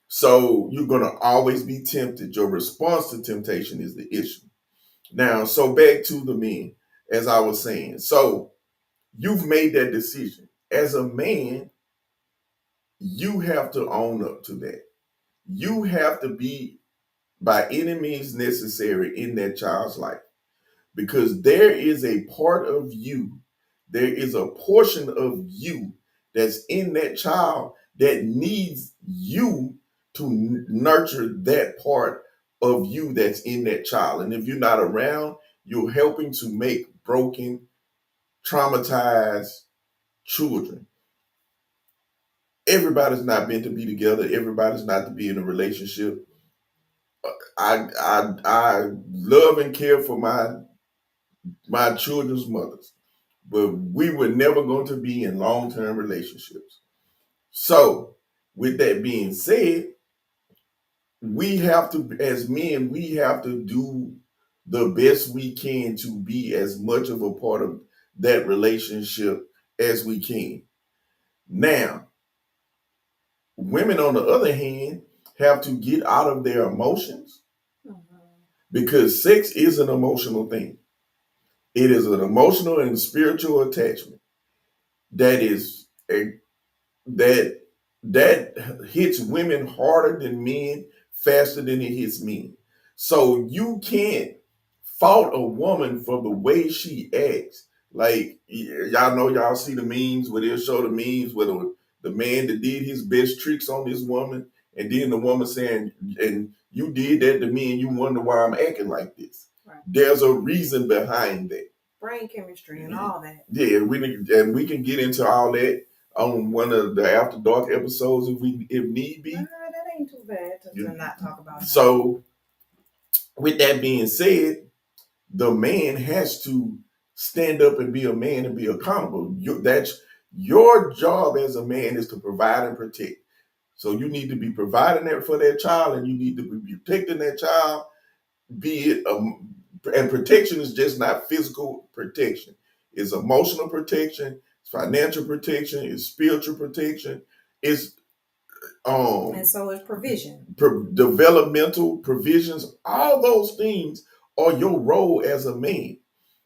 So you're going to always be tempted. Your response to temptation is the issue. Now, so back to the men, as I was saying. So you've made that decision. As a man, you have to own up to that. You have to be, by any means necessary, in that child's life, because there is a part of you, there is a portion of you that's in that child that needs you to nurture that part of you that's in that child. And if you're not around, you're helping to make broken, traumatized children. Everybody's not meant to be together. Everybody's not to be in a relationship. I love and care for my children's mothers, but we were never going to be in long-term relationships. So, with that being said, we have to, as men, we have to do the best we can to be as much of a part of that relationship as we can. Now, women, on the other hand, have to get out of their emotions, because sex is an emotional thing. It is an emotional and spiritual attachment that is a that that hits women harder than men, faster than it hits men. So you can't fault a woman for the way she acts. Like, y'all know, y'all see the memes where they'll show the memes where the man that did his best tricks on this woman, and then the woman saying, and you did that to me and you wonder why I'm acting like this. Right. There's a reason behind that. Brain chemistry and all that. Yeah, we can get into all that on one of the After Dark episodes if need be. That ain't too bad to not talk about that. So, with that being said, the man has to stand up and be a man and be accountable. That's your job as a man, is to provide and protect. So you need to be providing that for that child, and you need to be protecting that child. Be it and protection is just not physical protection. It's emotional protection, it's financial protection, it's spiritual protection, it's and so is provision, developmental provisions. All those things are your role as a man.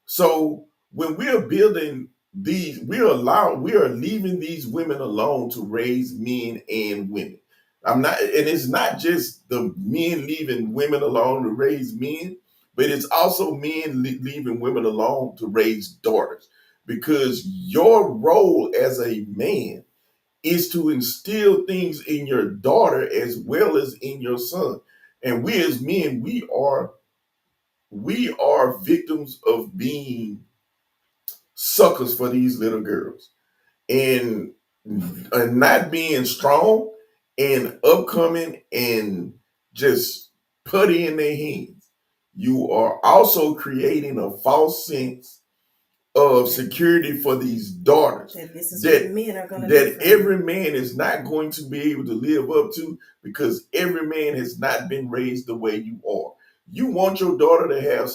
So when we are building these, we are leaving these women alone to raise men and women. And it's not just the men leaving women alone to raise men, but it's also men leaving women alone to raise daughters. Because your role as a man is to instill things in your daughter as well as in your son. And we as men, we are victims of being suckers for these little girls, and not being strong and upcoming and just put in their hands. You are also creating a false sense of security for these daughters that this is what men are going to do. That every man is not going to be able to live up to, because every man has not been raised the way you are. You want your daughter to have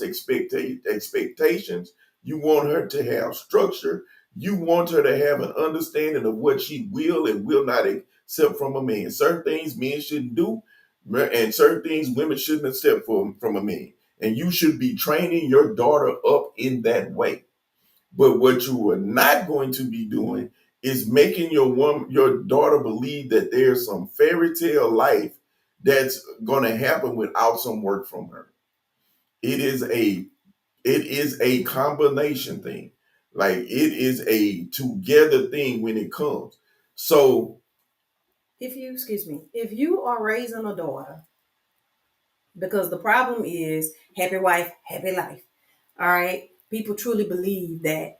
expectations. You want her to have structure. You want her to have an understanding of what she will and will not accept from a man. Certain things men shouldn't do, and certain things women shouldn't accept from a man. And you should be training your daughter up in that way. But what you are not going to be doing is making your daughter believe that there's some fairy tale life that's going to happen without some work from her. It is a combination thing. Like, it is a together thing when it comes. So if you are raising a daughter, because the problem is happy wife, happy life. All right. People truly believe that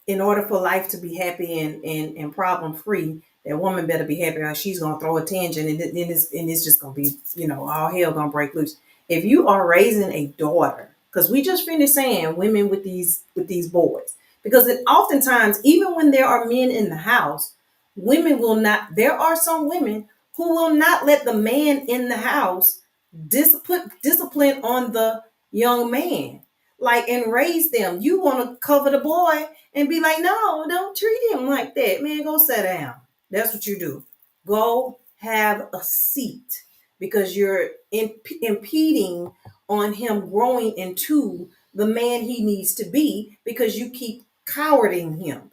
in order for life to be happy and problem free, that woman better be happy or she's gonna throw a tangent, and then it's just gonna be, all hell gonna break loose. If you are raising a daughter, because we just finished saying women with these boys, because it oftentimes, even when there are men in the house, women will not. There are some women who will not let the man in the house discipline on the young man. like and raise them. You want to cover the boy and be like, no, don't treat him like that. Man, go sit down. That's what you do. Go have a seat because you're impeding on him growing into the man he needs to be because you keep cowarding him.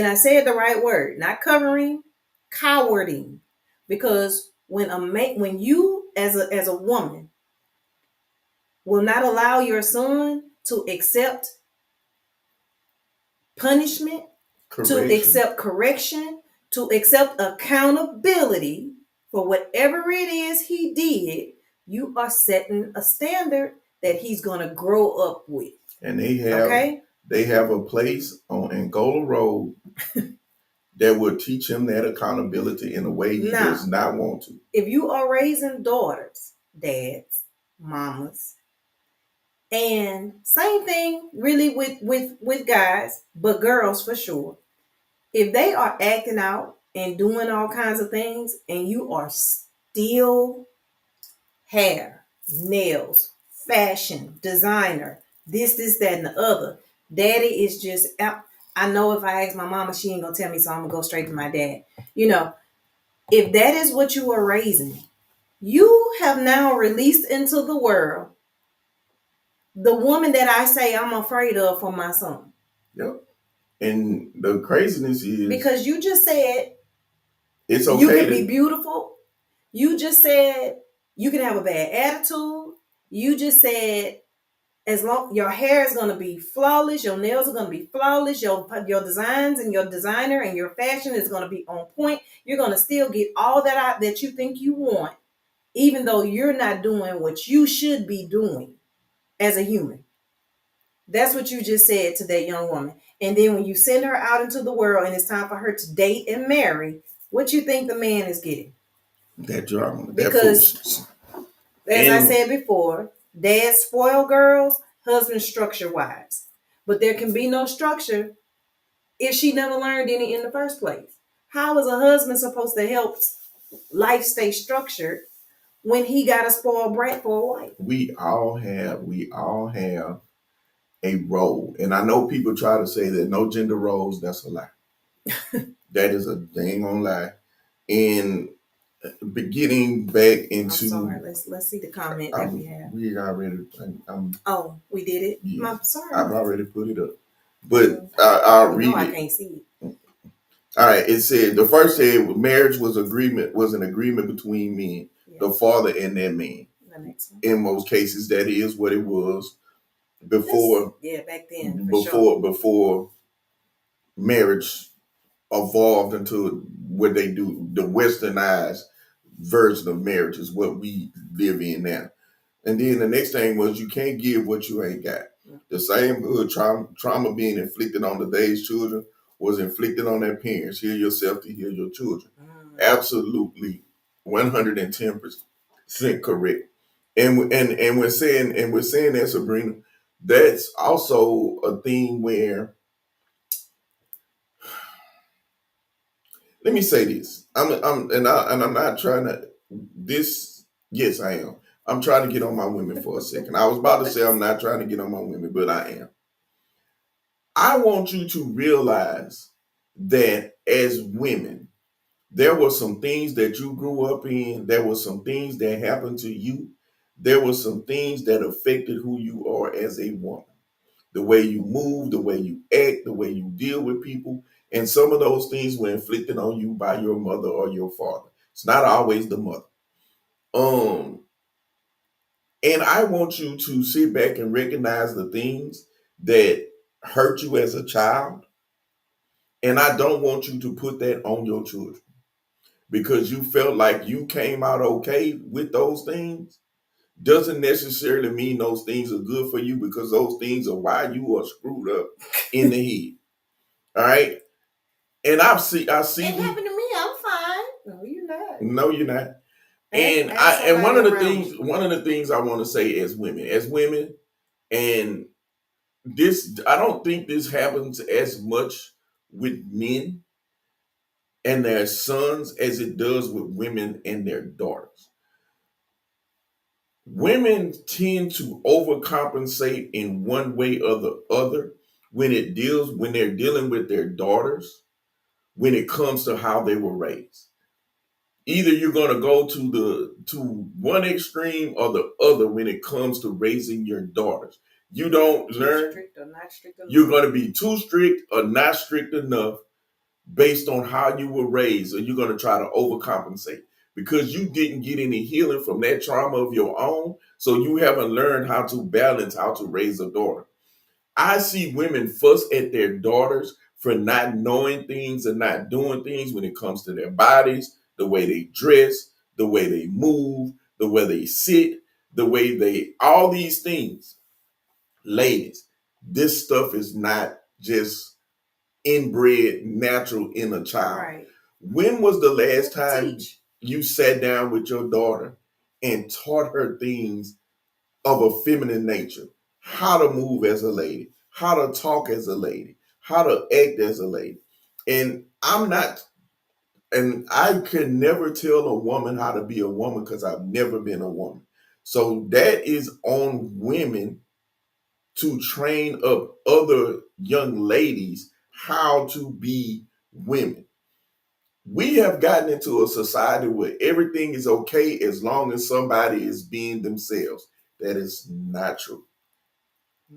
I said the right word, not covering, cowarding. Because when you as a woman will not allow your son to accept punishment, to Correction. accept correction, to accept accountability for whatever it is he did, you are setting a standard that he's going to grow up with. And they have a place on Angola Road that will teach him that accountability in a way he does Now, not want to. if you are raising daughters, dads, mamas, and same thing really with guys, but girls for sure. If they are acting out and doing all kinds of things and you are still hair, nails, fashion, designer, this, that, and the other, daddy is just out. I know if I ask my mama, she ain't gonna tell me, so I'm gonna go straight to my dad. You know, if that is what you are raising, you have now released into the world the woman that I say I'm afraid of for my son. Yep. And the craziness is Because you just said it's you okay can be to beautiful. You just said you can have a bad attitude. You just said as long your hair is gonna be flawless, your nails are gonna be flawless, your designs and your designer and your fashion is gonna be on point. You're gonna still get all that you think you want, even though you're not doing what you should be doing as a human. That's what you just said to that young woman. And then when you send her out into the world and it's time for her to date and marry, what you think the man is getting? that drama, that Because foolishness. as I And said before, dads spoil girls, husbands structure wives. But there can be no structure if she never learned any in the first place. How is a husband supposed to help life stay structured when he got a spoiled brat for a wife? we all have a role. And I know people try to say that no gender roles, that's a lie. That is a dang on lie. And getting back I'm sorry. into Let's see the comment that we I'm have. we already I'm Oh, we did it. yeah, I'm sorry. I've already put it up. But I'll You know read I it. can't see All right, it said the first said marriage was an agreement between men, it. the Yeah, father and that man. the next one. In most cases, that is what it was That's before yeah, back then for sure. before marriage evolved into what they do. The westernized version of marriage is what we live in now. And then the next thing was you can't give what you ain't got. The same good trauma being inflicted on today's children was inflicted on their parents. Heal yourself to heal your children. Mm. Absolutely 110% correct. And we're saying that, Sabrina, that's also a thing where, let me say this. I'm not trying to this yes, I am. I'm trying to get on my women for a second. I was about to say I'm not trying to get on my women, but I am. I want you to realize that as women, there were some things that you grew up in, there were some things that happened to you, there were some things that affected who you are as a woman. The way you move, the way you act, the way you deal with people. And some of those things were inflicted on you by your mother or your father. It's not always the mother. Um, and I want you to sit back and recognize the things that hurt you as a child. And I don't want you to put that on your children because you felt like you came out okay with those things. Doesn't necessarily mean those things are good for you because those things are why you are screwed up in the head. All right. And I see It the happened to me. I'm fine. No, you're not. no, you're not. Ask, And ask one somebody of the around things, me. I want to say as women, and this I don't think this happens as much with men and their sons as it does with women and their daughters. Women tend to overcompensate in one way or the other when they're dealing with their daughters, when it comes to how they were raised. Either you're going to go to one extreme or the other when it comes to raising your daughters. You don't learn. Strict or not strict enough. You're going to be too strict or not strict enough based on how you were raised, or you're going to try to overcompensate because you didn't get any healing from that trauma of your own. So you haven't learned how to balance how to raise a daughter. I see women fuss at their daughters for not knowing things and not doing things when it comes to their bodies, the way they dress, the way they move, the way they sit, the way they, all these things. Ladies, this stuff is not just inbred, natural in a child. Right. When was the last time Teach. you sat down with your daughter and taught her things of a feminine nature? How to move as a lady, how to talk as a lady, how to act as a lady. And I could never tell a woman how to be a woman because I've never been a woman. So that is on women to train up other young ladies how to be women. We have gotten into a society where everything is okay as long as somebody is being themselves. That is not true.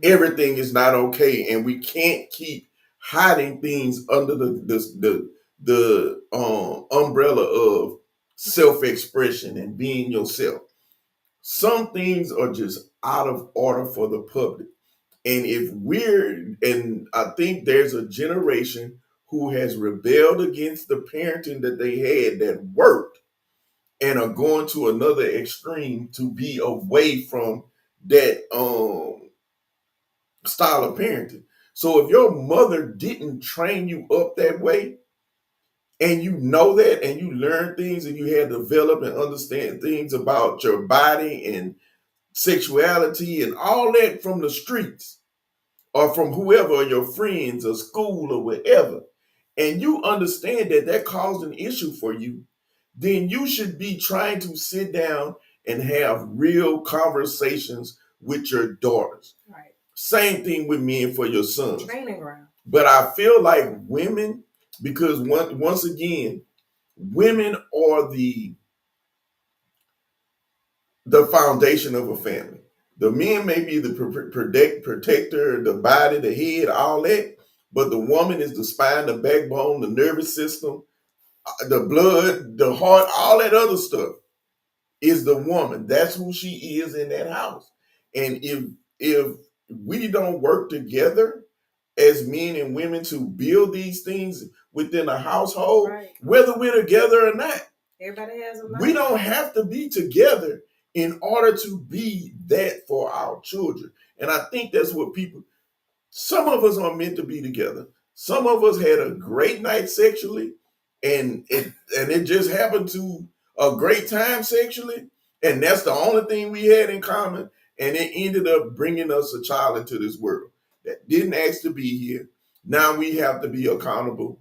Everything is not okay, and we can't keep hiding things under the umbrella of self-expression and being yourself. Some things are just out of order for the public. And I think there's a generation who has rebelled against the parenting that they had that worked and are going to another extreme to be away from that style of parenting. So if your mother didn't train you up that way, and you know that, and you learn things, and you had developed and understand things about your body and sexuality and all that from the streets or from whoever, or your friends or school or whatever, and you understand that that caused an issue for you, then you should be trying to sit down and have real conversations with your daughters. Right. Same thing with men for your sons. Training ground. But I feel like women, because once again, women are the foundation of a family. The men may be the protector, the body, the head, all that, but the woman is the spine, the backbone, the nervous system, the blood, the heart, all that other stuff is the woman. That's who she is in that house. And if we don't work together as men and women to build these things within a household, right, whether we're together or not, everybody has a life. We don't have to be together in order to be that for our children. And I think that's what people, some of us are meant to be together. Some of us had a great night sexually, and it just happened to a great time sexually, and that's the only thing we had in common, and it ended up bringing us a child into this world that didn't ask to be here. Now we have to be accountable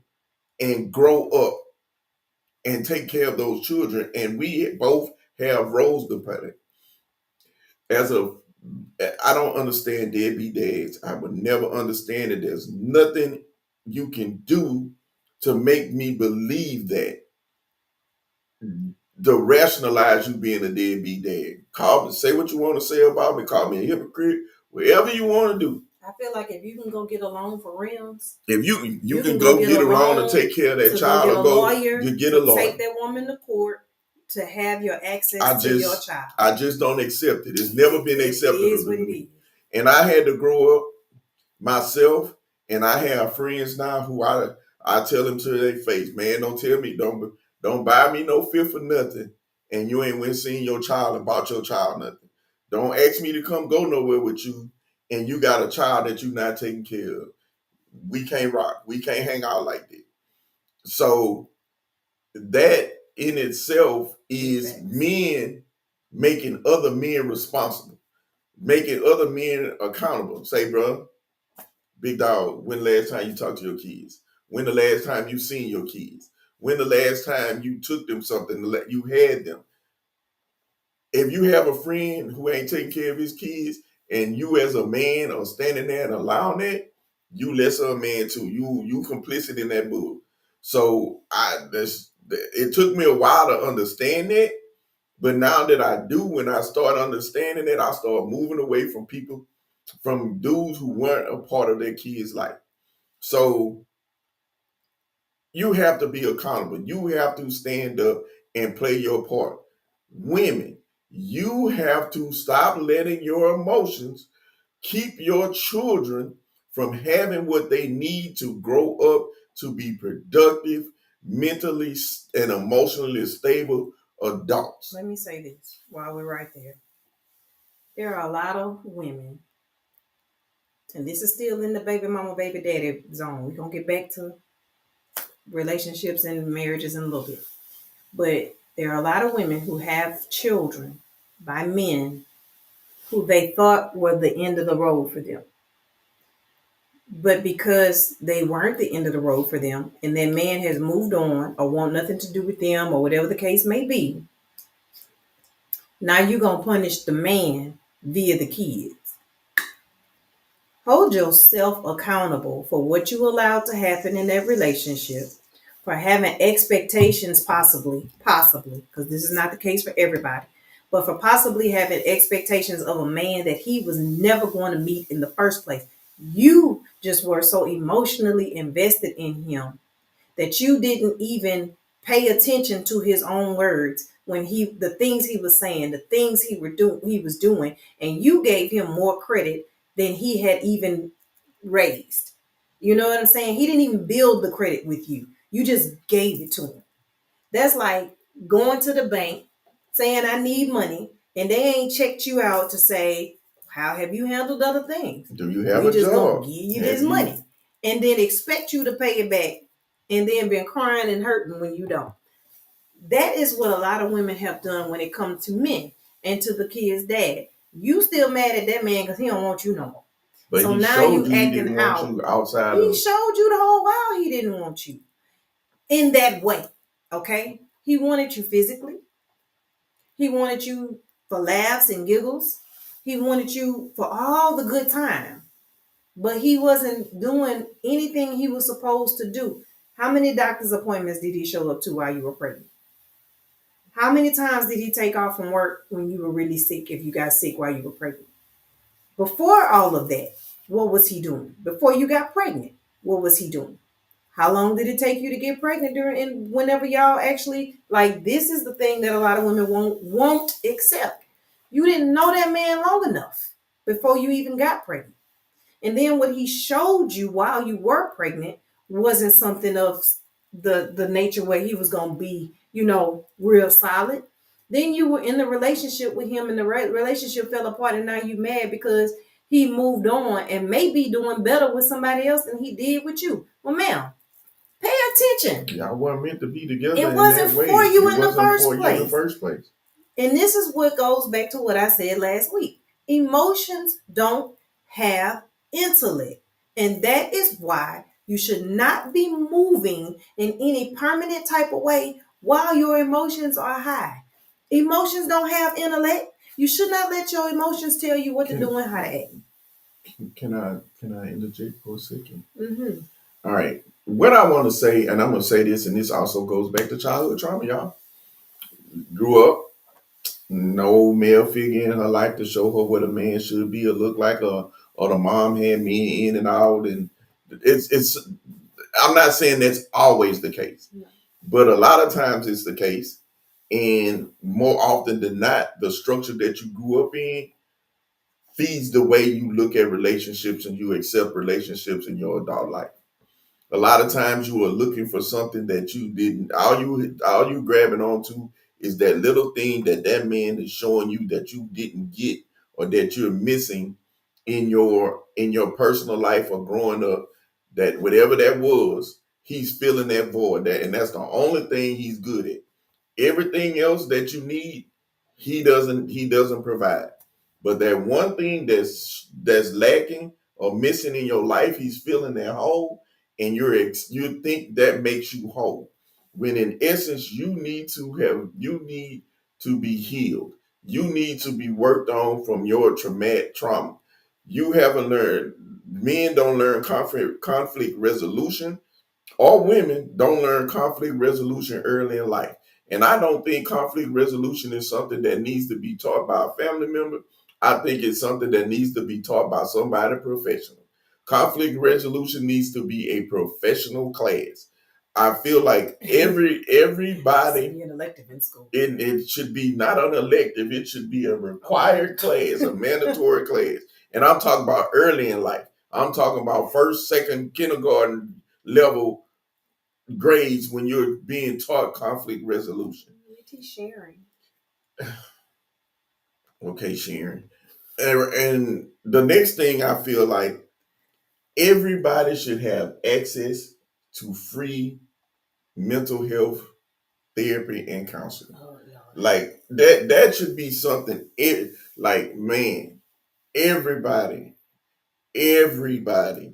and grow up and take care of those children, and we both have roles to play. I don't understand deadbeat dads. I would never understand it. There's nothing you can do to make me believe that, to rationalize you being a deadbeat dad. Call me, say what you want to say about me, call me a hypocrite, whatever you want to do. I feel like if you can go get a loan for rims, if you can go get a loan to take care of that child, or go you get a lawyer, take that woman to court to have your access to your child. I just don't accept it. It's never been accepted. It is what it is. And I had to grow up myself, and I have friends now who I tell them to their face, man, don't tell me, don't buy me no fifth for nothing, and you ain't went seeing your child and bought your child nothing. Don't ask me to come go nowhere with you, and you got a child that you're not taking care of. We can't rock. We can't hang out like that. So that in itself is men making other men responsible, making other men accountable. Say, bro, big dog, when the last time you talked to your kids? When the last time you seen your kids? When the last time you took them something, you had them? If you have a friend who ain't taking care of his kids, and you as a man are standing there and allowing that, you lesser a man too. You complicit in that bull. So it took me a while to understand that, but now that I do, when I start understanding it, I start moving away from people, from dudes who weren't a part of their kids' life. So you have to be accountable. You have to stand up and play your part. Women, you have to stop letting your emotions keep your children from having what they need to grow up to be productive, mentally and emotionally stable adults. Let me say this while we're right there. There are a lot of women, and this is still in the baby mama, baby daddy zone. We're going to get back to relationships and marriages in a little bit. But there are a lot of women who have children by men who they thought were the end of the road for them. But because they weren't the end of the road for them, and that man has moved on or want nothing to do with them or whatever the case may be, now you're going to punish the man via the kids. Hold yourself accountable for what you allowed to happen in that relationship, for having expectations, possibly, because this is not the case for everybody, but for possibly having expectations of a man that he was never going to meet in the first place. You just were so emotionally invested in him that you didn't even pay attention to his own words when the things he was saying, the things he was doing, and you gave him more credit than he had even raised. You know what I'm saying? He didn't even build the credit with you. You just gave it to him. That's like going to the bank saying I need money and they ain't checked you out to say, how have you handled other things? Do you have We a just job? gonna give you this money and then expect you to pay it back and then been crying and hurting when you don't. That is what a lot of women have done when it comes to men and to the kid's dad. You still mad at that man because he don't want you no more. But so he now showed you you he acting didn't want out. you outside He of. showed you the whole while he didn't want you in that way. Okay? He wanted you physically. He wanted you for laughs and giggles. He wanted you for all the good time. But he wasn't doing anything he was supposed to do. How many doctor's appointments did he show up to while you were pregnant? How many times did he take off from work when you were really sick, if you got sick while you were pregnant? Before all of that, what was he doing? Before you got pregnant, what was he doing? How long did it take you to get pregnant during and whenever y'all actually like this is the thing that a lot of women won't accept. You didn't know that man long enough before you even got pregnant. And then what he showed you while you were pregnant wasn't something of the nature where he was going to be, real solid. Then you were in the relationship with him and the relationship fell apart and now you mad because he moved on and may be doing better with somebody else than he did with you. Well, ma'am, pay attention. Y'all weren't meant to be together It in wasn't that way. for you It in the wasn't first for you in the place. first place. And this is what goes back to what I said last week. Emotions don't have intellect. And that is why you should not be moving in any permanent type of way while your emotions are high. Emotions don't have intellect. You should not let your emotions tell you what to do and how to act. Can I interject for a second? Mm-hmm. All right. What I want to say, and I'm gonna say this, and this also goes back to childhood trauma, y'all. Grew up, no male figure in her life to show her what a man should be or look like, or the mom had men in and out, and it's. I'm not saying that's always the case, but a lot of times it's the case, and more often than not, the structure that you grew up in feeds the way you look at relationships and you accept relationships in your adult life. A lot of times you are looking for something that you didn't. All you grabbing onto is that little thing that man is showing you that you didn't get or that you're missing in your personal life or growing up. That whatever that was, he's filling that void. And that's the only thing he's good at. Everything else that you need, he doesn't provide. But that one thing that's lacking or missing in your life, he's filling that hole, and you think that makes you whole. When in essence, you need to be healed. You need to be worked on from your traumatic trauma. You haven't learned. Men don't learn conflict resolution, all women don't learn conflict resolution early in life. And I don't think conflict resolution is something that needs to be taught by a family member. I think it's something that needs to be taught by somebody professional. Conflict resolution needs to be a professional class. I feel like everybody Be an elective in school. it should be not an elective, it should be a required class, a mandatory class. And I'm talking about early in life. I'm talking about first, second, kindergarten level grades when you're being taught conflict resolution. You teach sharing. Okay, Sharon. And the next thing I feel like everybody should have access to free mental health therapy and counseling. Oh, Like that should be something like man, everybody, everybody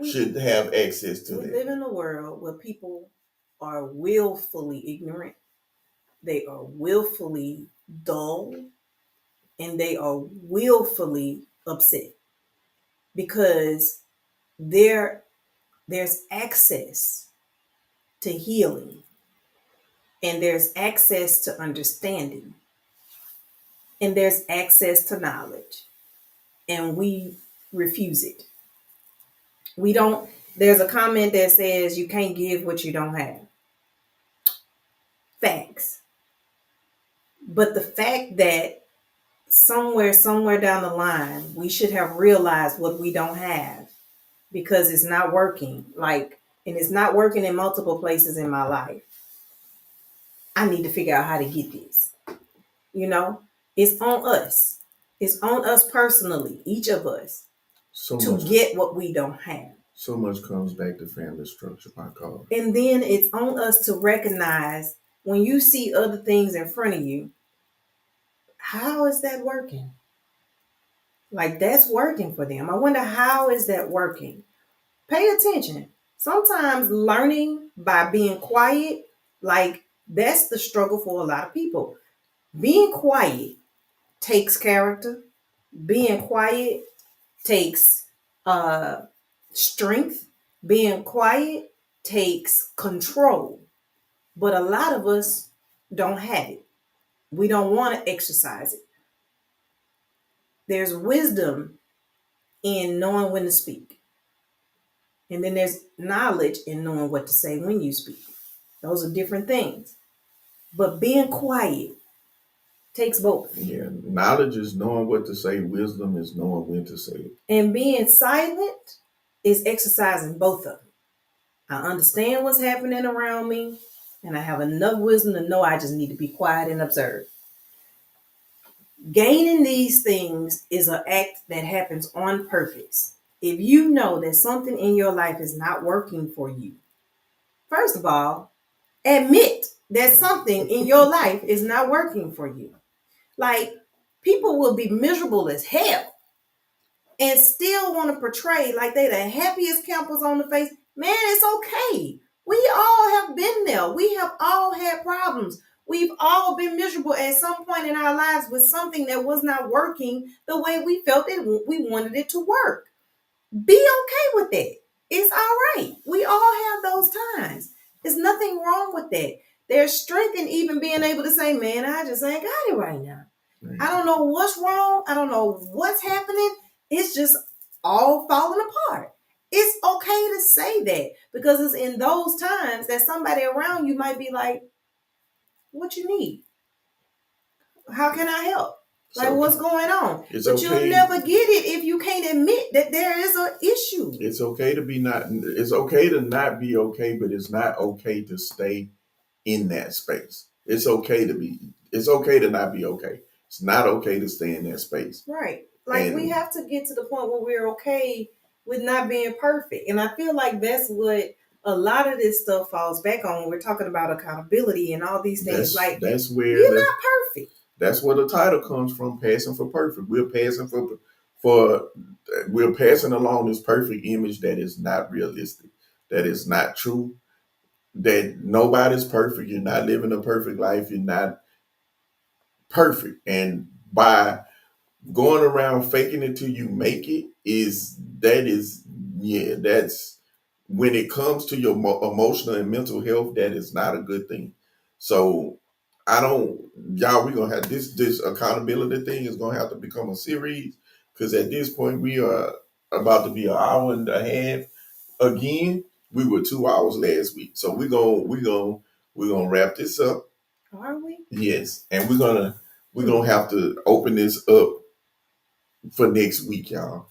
should have access to we that. live in a world where people are willfully ignorant, they are willfully dull, and they are willfully upset because there's access to healing and there's access to understanding and there's access to knowledge, and we refuse it. We don't. There's a comment that says you can't give what you don't have. Facts. But the fact that somewhere down the line, we should have realized what we don't have because it's not working. And it's not working in multiple places in my life. I need to figure out how to get this. You know, it's on us. It's on us personally, each of us, So to much, get what we don't have. so much comes back to family structure, my God. And then it's on us to recognize when you see other things in front of you, how is that working? Like that's working for them. I wonder how is that working? Pay attention. Sometimes learning by being quiet, like that's the struggle for a lot of people. Being quiet takes character. Being quiet takes strength. Being quiet takes control. But a lot of us don't have it. We don't want to exercise it. There's wisdom in knowing when to speak. And then there's knowledge in knowing what to say when you speak. Those are different things. But being quiet takes both. Yeah, knowledge is knowing what to say. Wisdom is knowing when to say it. And being silent is exercising both of them. I understand what's happening around me, and I have enough wisdom to know I just need to be quiet and observe. Gaining these things is an act that happens on purpose. If you know that something in your life is not working for you, first of all, admit that something in your life is not working for you. Like, people will be miserable as hell and still want to portray like they the happiest campers on the face. Man, it's okay. We all have been there. We have all had problems. We've all been miserable at some point in our lives with something that was not working the way we felt that we wanted it to work. Be okay with that. It's all right. We all have those times. There's nothing wrong with that. There's strength in even being able to say, man, I just ain't got it right now. I don't know what's wrong. I don't know what's happening. It's just all falling apart. It's okay to say that because it's in those times that somebody around you might be like, what you need? How can I help? Like, okay. What's going on? It's but okay. You'll never get it if you can't admit that there is an issue. It's okay to be not. It's okay to not be okay, but it's not okay to stay in that space. It's okay to be. It's okay to not be okay. It's not okay to stay in that space. Right. Like, we have to get to the point where we're okay with not being perfect. And I feel like that's what a lot of this stuff falls back on when we're talking about accountability and all these things. That's where you're not perfect. That's where the title comes from, passing for perfect. We're passing along this perfect image that is not realistic, that is not true, that nobody's perfect. You're not living a perfect life. You're not perfect. And by going around faking it till you make it is yeah, that's when it comes to your emotional and mental health, that is not a good thing. So I don't, y'all, we gonna have this accountability thing is gonna have to become a series, because at this point we are about to be an hour and a half again. We were 2 hours last week, so we're gonna wrap this up. Are we? Yes, and we're gonna Hmm. have to open this up for next week, y'all.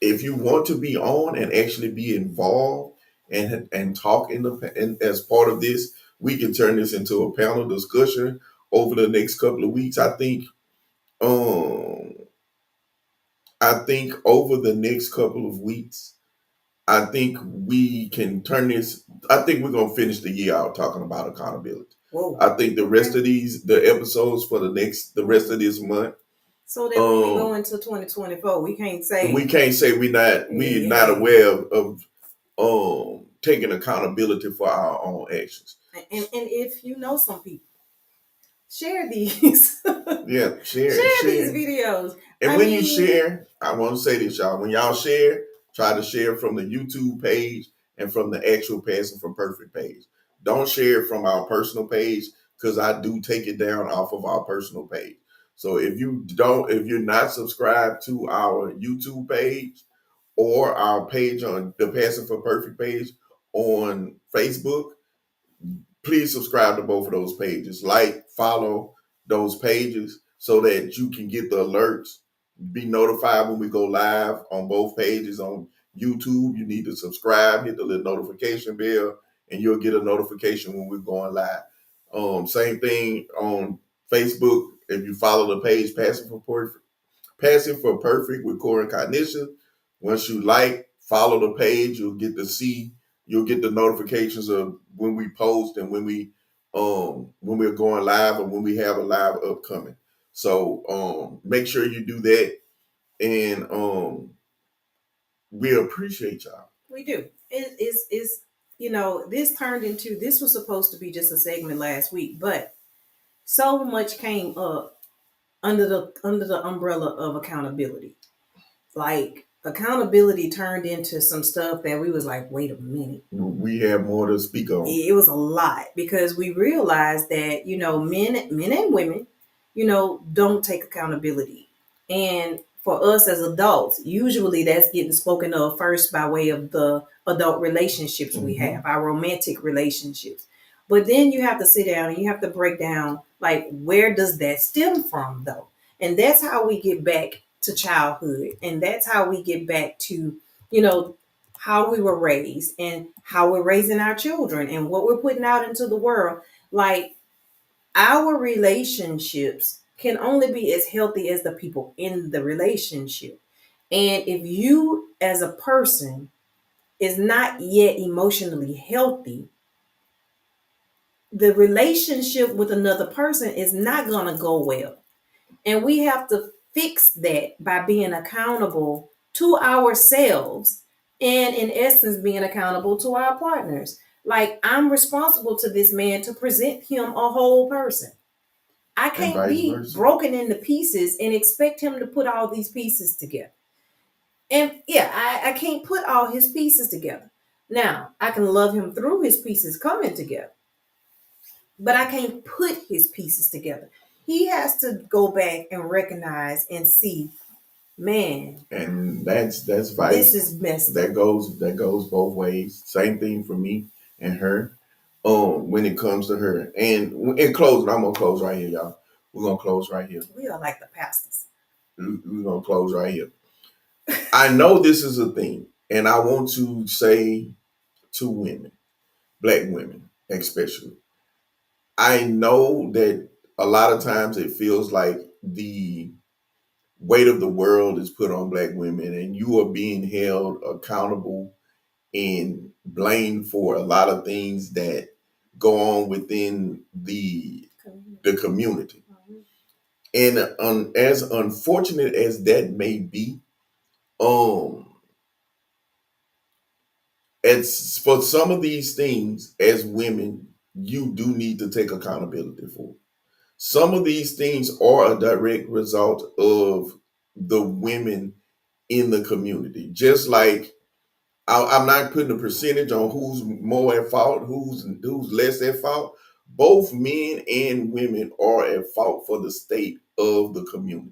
If you want to be on and actually be involved and talk and as part of this, we can turn this into a panel discussion over the next couple of weeks. Um I think over the next couple of weeks, I think we can turn this. I think we're gonna finish the year out talking about accountability. Whoa. I think the rest Okay. of the episodes for the rest of this month, So that when we go um, into 2024, we can't say, we can't say we're hey, not hey. aware of taking accountability for our own actions. And if you know some people, share these. Yeah, Share these share. videos. And I when you mean, share, I want to say this, y'all. When y'all share, try to share from the YouTube page and from the actual Passing for Perfect page. Don't share it from our personal page, because I do take it down off of our personal page. So if you're not subscribed to our YouTube page or our page on the Passing for Perfect page on Facebook, please subscribe to both of those pages. Like, follow those pages so that you can get the alerts, be notified when we go live on both pages. On YouTube, you need to subscribe, hit the little notification bell, and you'll get a notification when we're going live. Same thing on Facebook. If you follow the page Passing for Perfect with Corey and Kynisha. Once you follow the page, you'll get the notifications of when we post and when we're going live or when we have a live upcoming. So make sure you do that, and we appreciate y'all. we do. It's this was supposed to be just a segment last week, but so much came up under the umbrella of accountability. Like accountability turned into some stuff that we was like, wait a minute. We have more to speak on. It was a lot because we realized that men and women don't take accountability, and for us as adults, usually that's getting spoken of first by way of the adult relationships we Mm-hmm. have, our romantic relationships. But then you have to sit down and you have to break down, like, where does that stem from though? And that's how we get back to childhood, and that's how we get back to you know how we were raised and how we're raising our children and what we're putting out into the world. Like, our relationships can only be as healthy as the people in the relationship. And if you as a person is not yet emotionally healthy, the relationship with another person is not going to go well. And we have to fix that by being accountable to ourselves and, in essence, being accountable to our partners. Like, I'm responsible to this man to present him a whole person. I And can't vice be versa. broken into pieces and expect him to put all these pieces together. And yeah, I can't put all his pieces together. Now, I can love him through his pieces coming together, but I can't put his pieces together. He has to go back and recognize and see, man, And that's this vice. is messed up. That goes both ways. Same thing for me and her. When it comes to her, and in closing, I'm gonna close right here, y'all. We're gonna close right here. We are like the pastors. We're gonna close right here. I know this is a thing, and I want to say to women, black women especially, I know that a lot of times it feels like the weight of the world is put on black women, and you are being held accountable and blamed for a lot of things that go on within the community. And as unfortunate as that may be, um, it's for some of these things as women, you do need to take accountability for. Some of these things are a direct result of the women in the community. Just like I'm not putting a percentage on who's more at fault, who's less at fault. Both men and women are at fault for the state of the community,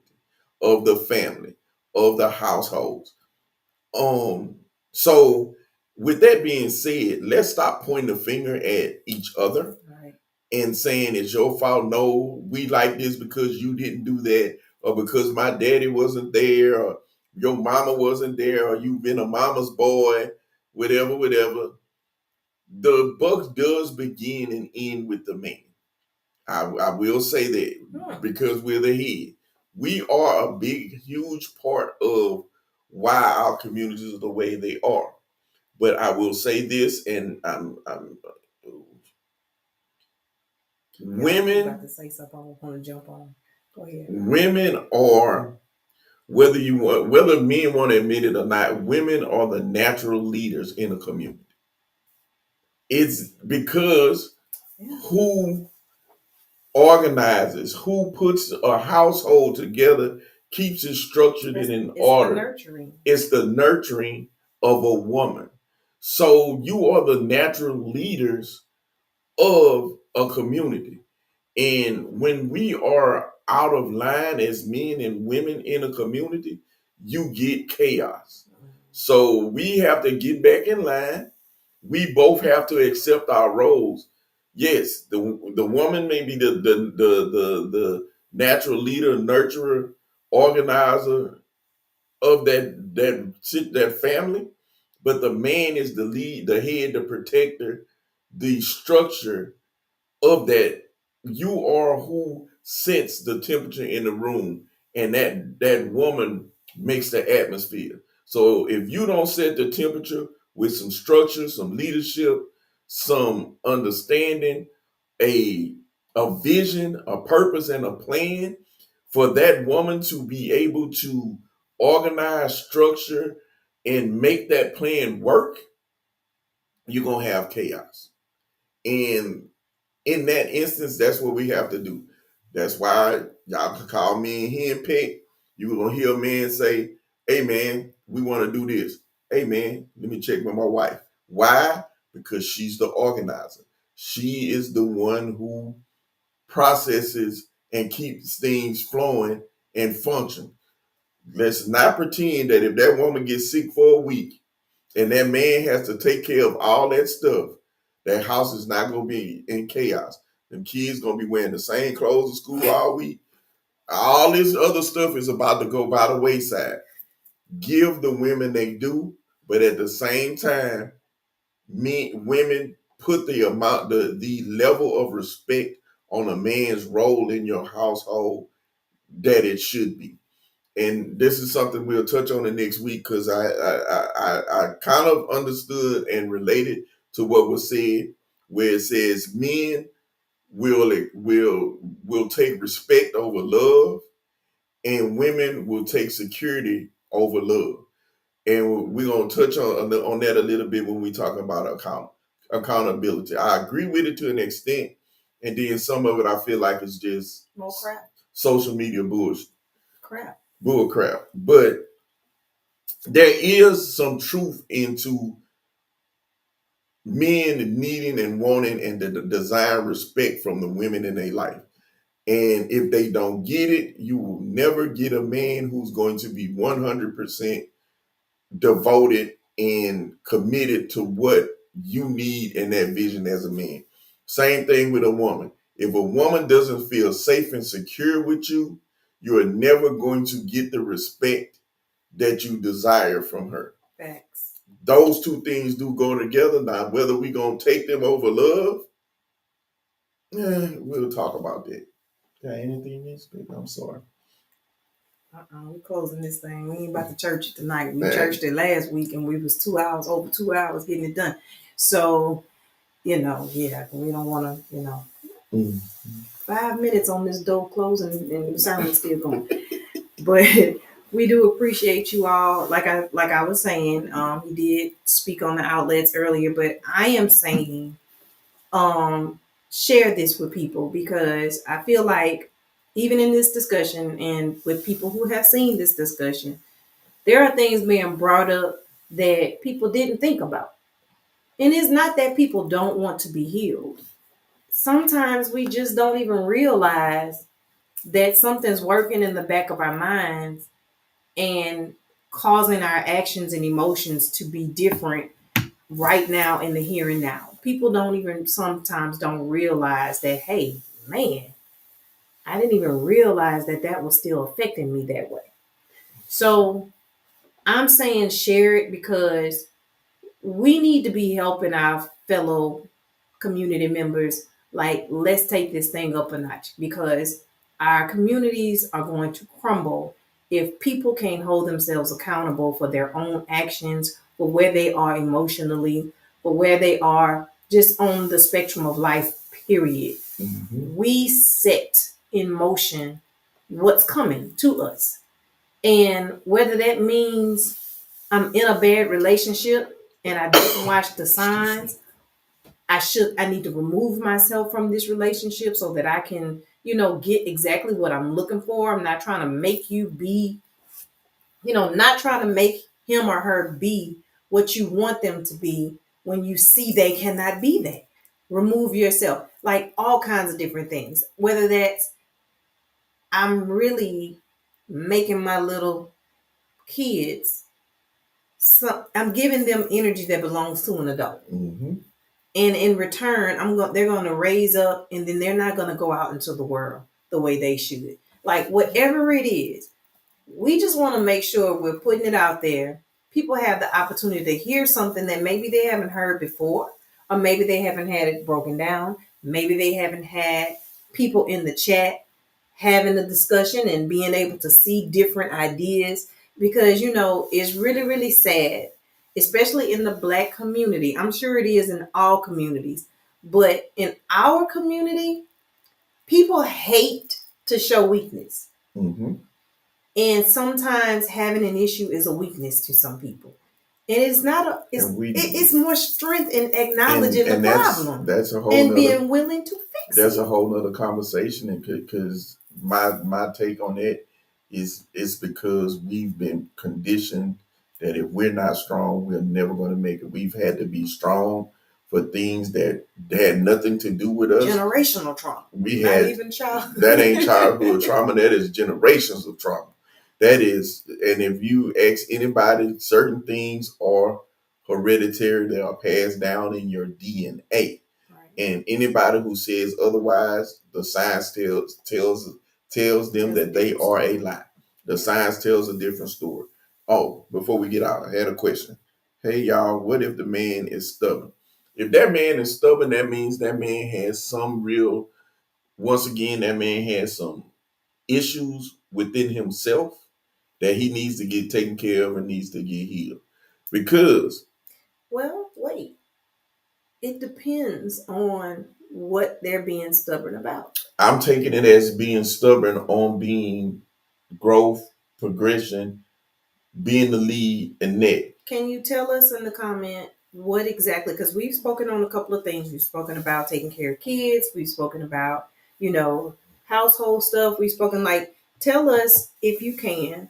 of the family, of the households. Um, so with that being said, let's stop pointing the finger at each other Right. and saying it's your fault. No, we like this because you didn't do that, or because my daddy wasn't there, or your mama wasn't there, or you've been a mama's boy, whatever, whatever. The buck does begin and end with the man. I will say that because we're the head. We are a big, huge part of why our communities are the way they are. But I will say this, and I'm You about women to say something I want to jump on. Go ahead. women are, whether men want to admit it or not, women are the natural leaders in a community. It's because Yeah. who organizes, who puts a household together, keeps it structured and in It's the order. nurturing. It's the nurturing of a woman. So you are the natural leaders of a community. And when we are out of line as men and women in a community, you get chaos. So we have to get back in line. We both have to accept our roles. Yes, the woman may be the natural leader, nurturer, organizer of that family, but the man is the lead, the head, the protector, the structure of that. You are who sets the temperature in the room, and that woman makes the atmosphere. So if you don't set the temperature with some structure, some leadership, some understanding, a a vision, a purpose, and a plan for that woman to be able to organize, structure, and make that plan work, you're gonna have chaos. And in that instance, that's what we have to do. That's why y'all can call me and hen peck. You gonna hear a man say, "Hey man, we want to do this. Hey man, let me check with my wife." Why? Because she's the organizer. She is the one who processes and keeps things flowing and function. Let's not pretend that if that woman gets sick for a week and that man has to take care of all that stuff, that house is not gonna be in chaos. Them kids gonna be wearing the same clothes to school all week. All this other stuff is about to go by the wayside. Give the women they do, but at the same time, women put the level of respect on a man's role in your household that it should be. And this is something we'll touch on the next week because I kind of understood and related to what was said, where it says men will take respect over love, and women will take security over love. And we're gonna touch on that a little bit when we talk about accountability. I agree with it to an extent, and then some of it I feel like it's just More crap. social media bullshit, Crap. bull crap. But there is some truth into men needing and wanting and the desire respect from the women in their life. And if they don't get it, you will never get a man who's going to be 100% devoted and committed to what you need in that vision as a man. Same thing with a woman. If a woman doesn't feel safe and secure with you, you are never going to get the respect that you desire from her. Facts. Those two things do go together. Now, whether we gonna take them over love, we'll talk about that. Got anything else, baby? I'm sorry. We're closing this thing. We ain't about to church it tonight. We churched it last week and we was 2 hours, over 2 hours getting it done. So, yeah, we don't want to, 5 minutes on this door closing and the sermon's still going. But we do appreciate you all. Like I was saying, he did speak on the outlets earlier, but I am saying, um, share this with people because I feel like even in this discussion and with people who have seen this discussion, there are things being brought up that people didn't think about. And it's not that people don't want to be healed. Sometimes we just don't even realize that something's working in the back of our minds and causing our actions and emotions to be different right now in the here and now. People don't even sometimes don't realize that, hey, man, I didn't even realize that that was still affecting me that way. So I'm saying share it because we need to be helping our fellow community members. Like, let's take this thing up a notch because our communities are going to crumble if people can't hold themselves accountable for their own actions, for where they are emotionally, for where they are just on the spectrum of life, period. Mm-hmm. We set in motion what's coming to us. And whether that means I'm in a bad relationship and I didn't watch the signs, I need to remove myself from this relationship so that I can, get exactly what I'm looking for. I'm not trying to make you be, not trying to make him or her be what you want them to be when you see they cannot be that. Remove yourself. Like all kinds of different things. Whether that's I'm really making my little kids, I'm giving them energy that belongs to an adult. Mm-hmm. And in return, they're going to raise up and then they're not going to go out into the world the way they should. Like whatever it is, we just want to make sure we're putting it out there. People have the opportunity to hear something that maybe they haven't heard before, or maybe they haven't had it broken down. Maybe they haven't had people in the chat having a discussion and being able to see different ideas because, it's really, really sad, especially in the Black community. I'm sure it is in all communities, but in our community, people hate to show weakness. Mm-hmm. And sometimes having an issue is a weakness to some people. And it's not a And we it's more strength in and acknowledging the and problem that's a whole and nother being willing to fix that's a it. whole nother conversation. And because my take on it is it's because we've been conditioned that if we're not strong, we're never going to make it. We've had to be strong for things that had nothing to do with us. Generational trauma. We Not had even child. That ain't childhood trauma. That is generations of trauma. That is, and if you ask anybody, certain things are hereditary. They are passed down in your DNA. Right. And anybody who says otherwise, the science tells them Tells a that they different are a story. lie. The science tells a different story. Oh, before we get out, I had a question. Hey y'all, what if the man is stubborn? If that man is stubborn, that means that man has some real. Once again, that man has some issues within himself that he needs to get taken care of and needs to get healed. Because Well, wait. It depends on what they're being stubborn about. I'm taking it as being stubborn on being growth, progression, being the lead, and net. Can you tell us in the comment what exactly? Because we've spoken on a couple of things. We've spoken about taking care of kids. We've spoken about, household stuff. We've spoken like, tell us if you can,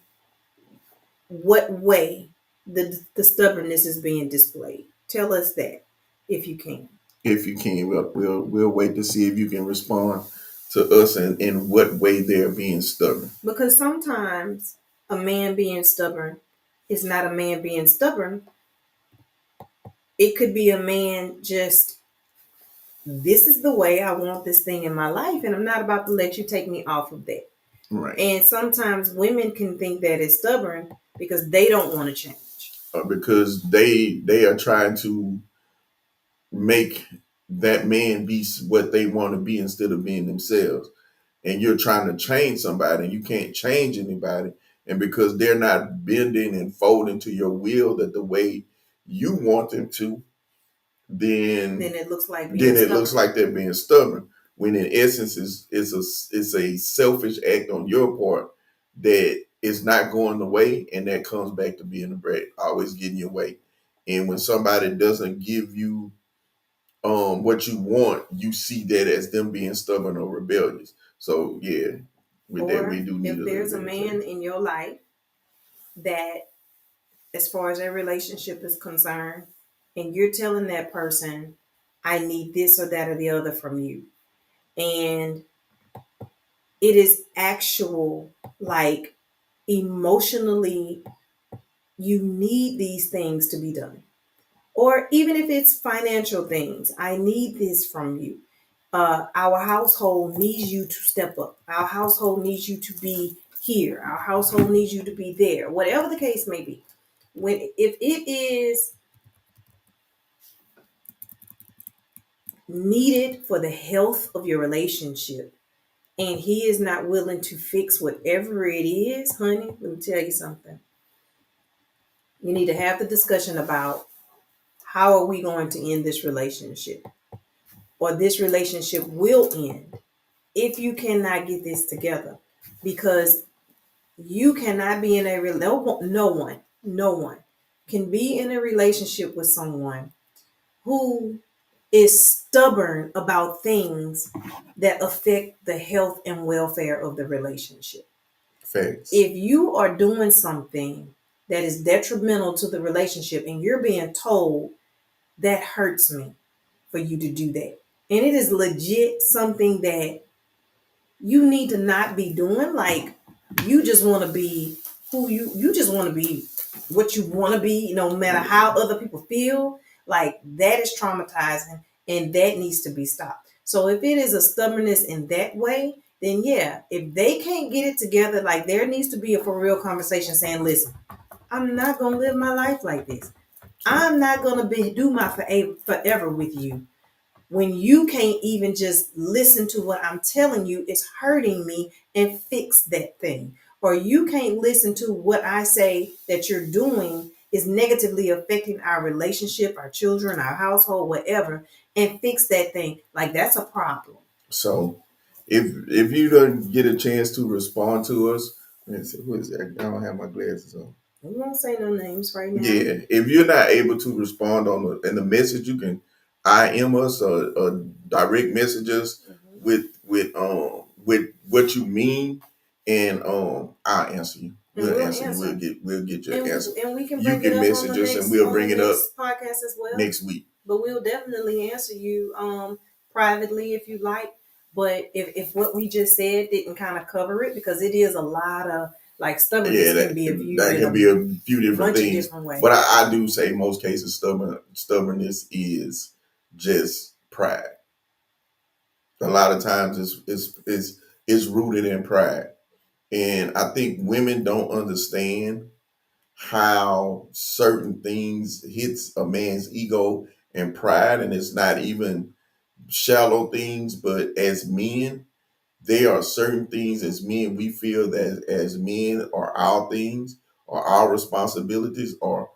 what way the stubbornness is being displayed. Tell us that if you can. If you can, we'll wait to see if you can respond to us and in what way they're being stubborn. Because sometimes a man being stubborn is not a man being stubborn. It could be a man just, this is the way I want this thing in my life, and I'm not about to let you take me off of that. Right. And sometimes women can think that it's stubborn because they don't want to change. Because they are trying to make that man be what they want to be instead of being themselves. And you're trying to change somebody and you can't change anybody. And because they're not bending and folding to your will that the way you want them to, Then it looks like being then it looks stubborn. like they're being stubborn. When in essence is a selfish act on your part that is not going the way, and that comes back to being a brat, always getting your way. And when somebody doesn't give you what you want, you see that as them being stubborn or rebellious. So yeah, with that we Or do need if a little there's a bit of man clarity. in your life that, as far as their relationship is concerned, and you're telling that person, I need this or that or the other from you. And it is actual, like, emotionally, you need these things to be done. Or even if it's financial things, I need this from you. Our household needs you to step up. Our household needs you to be here. Our household needs you to be there. Whatever the case may be. If it is needed for the health of your relationship, and he is not willing to fix whatever it is, honey, let me tell you something. You need to have the discussion about, how are we going to end this relationship? Or this relationship will end if you cannot get this together. Because you cannot be in a no one can be in a relationship with someone who is stubborn about things that affect the health and welfare of the relationship. Facts. If you are doing something that is detrimental to the relationship and you're being told, that hurts me for you to do that, and it is legit something that you need to not be doing, like, you just want to be who you just want to be, what you want to be, no matter how other people feel, like, that is traumatizing, and that needs to be stopped. So if it is a stubbornness in that way, then yeah, if they can't get it together, like, there needs to be a for real conversation saying, listen, I'm not gonna live my life like this. I'm not gonna do my forever with you. When you can't even just listen to what I'm telling you, it's hurting me, and fix that thing. Or you can't listen to what I say that you're doing is negatively affecting our relationship, our children, our household, whatever, and fix that thing. Like, that's a problem. So if you don't get a chance to respond to us, let's see, who is that? I don't have my glasses on. We won't say no names right now. Yeah, if you're not able to respond on in the message, you can IM us or direct messages Mhm. with what you mean, and I'll answer you. And We'll we'll answer you. answer. We'll get your And answer. and we can You bring it can up on the message us and next we'll bring it up podcast as well. next week. But we'll definitely answer you privately if you like. But if what we just said didn't kind of cover it, because it is a lot of, like, Yeah, stubbornness can be viewed that in can be a a few different bunch of things. different ways. But I do say most cases stubbornness is just pride. A lot of times it's rooted in pride. And I think women don't understand how certain things hits a man's ego and pride, and it's not even shallow things, but as men, there are certain things as men we feel that as men are our things or our responsibilities or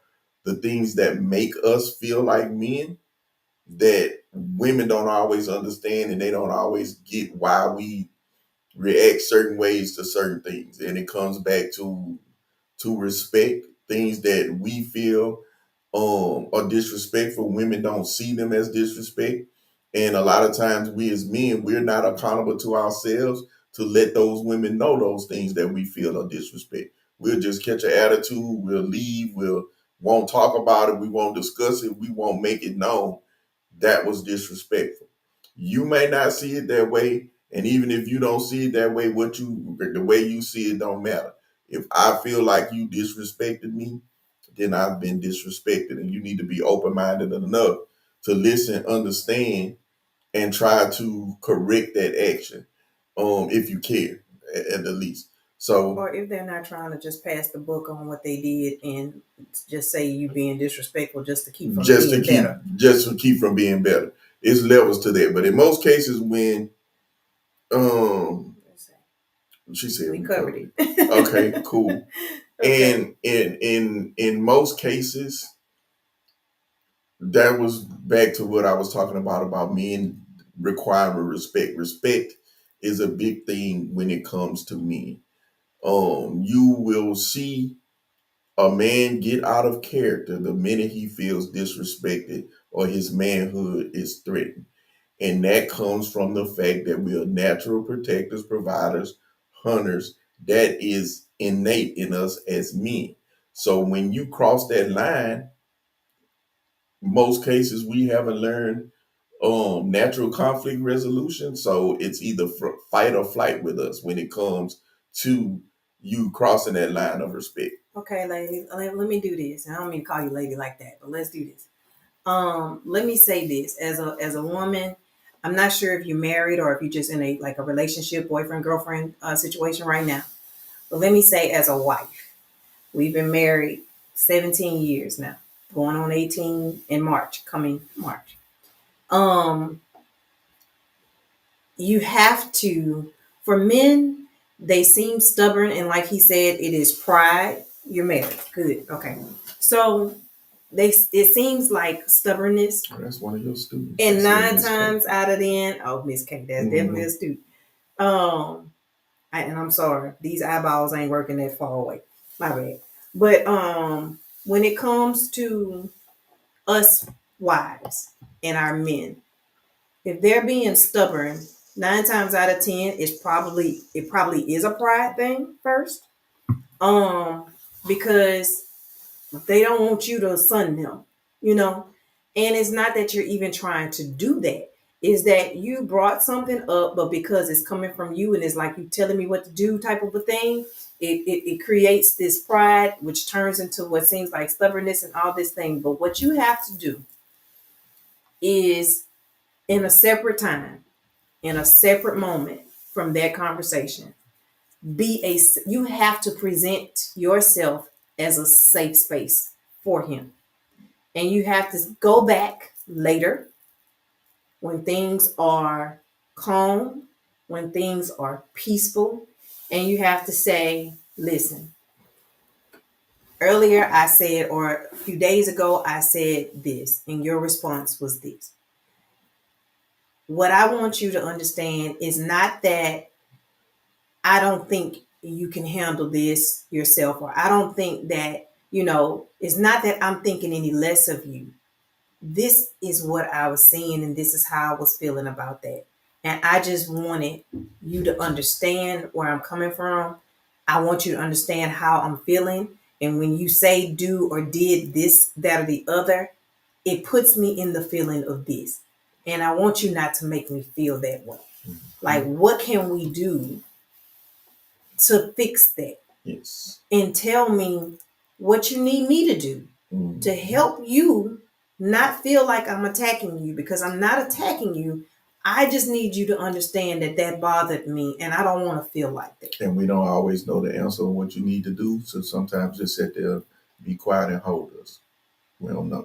the things that make us feel like men that women don't always understand, and they don't always get why we react certain ways to certain things. And it comes back to respect things that we feel are disrespectful. Women don't see them as disrespect. And a lot of times we as men, we're not accountable to ourselves to let those women know those things that we feel are disrespect. We'll just catch an attitude, we'll leave, we'll won't talk about it, we won't discuss it, we won't make it known that was disrespectful. You may not see it that way, and even if you don't see it that way, the way you see it don't matter. If I feel like you disrespected me, then I've been disrespected, and you need to be open minded enough to listen, understand, and try to correct that action, if you care, at the least. So Or if they're not trying to just pass the book on what they did and just say you being disrespectful just to keep from being better. just to keep from being better, it's levels to that. But in most cases, when um, she said We we covered covered it. Okay, it. cool. Okay. And in most cases, that was back to what I was talking about men requiring respect. Respect is a big thing when it comes to men. You will see a man get out of character the minute he feels disrespected or his manhood is threatened. And that comes from the fact that we are natural protectors, providers, hunters. That is innate in us as men. So when you cross that line, most cases we haven't learned natural conflict resolution. So it's either fight or flight with us when it comes to you crossing that line of respect. Okay, lady, let me do this. I don't mean to call you lady like that, but let's do this. Let me say this as a woman. I'm not sure if you're married or if you're just in a relationship, boyfriend, girlfriend situation right now. But let me say, as a wife, we've been married 17 years now, going on 18 in March, coming March. Um, you have to, for men, they seem stubborn, and like he said, it is pride. You're married, good, okay. So it seems like stubbornness. Oh, that's one of your students. And 9 times out of 10, oh, Miss K, that's definitely a student. And I'm sorry, these eyeballs ain't working that far away. My bad. But when it comes to us wives and our men, if they're being stubborn, 9 times out of 10, it probably is a pride thing first. Because they don't want you to sun them, you know. And it's not that you're even trying to do that. Is that you brought something up, but because it's coming from you and it's like you telling me what to do type of a thing, it creates this pride, which turns into what seems like stubbornness and all this thing. But what you have to do is in a separate time, in a separate moment from that conversation, you have to present yourself as a safe space for him. And you have to go back later when things are calm, when things are peaceful, and you have to say, listen, earlier I said, or a few days ago, I said this, and your response was this. What I want you to understand is not that I don't think you can handle this yourself, or I don't think that, it's not that I'm thinking any less of you. This is what I was seeing, and this is how I was feeling about that. And I just wanted you to understand where I'm coming from. I want you to understand how I'm feeling. And when you say do or did this, that, or the other, it puts me in the feeling of this. And I want you not to make me feel that way. Like, what can we do to fix that? Yes. And tell me what you need me to do to help you not feel like I'm attacking you, because I'm not attacking you. I just need you to understand that bothered me, and I don't want to feel like that. And we don't always know the answer on what you need to do. So sometimes just sit there, be quiet, and hold us. We don't know.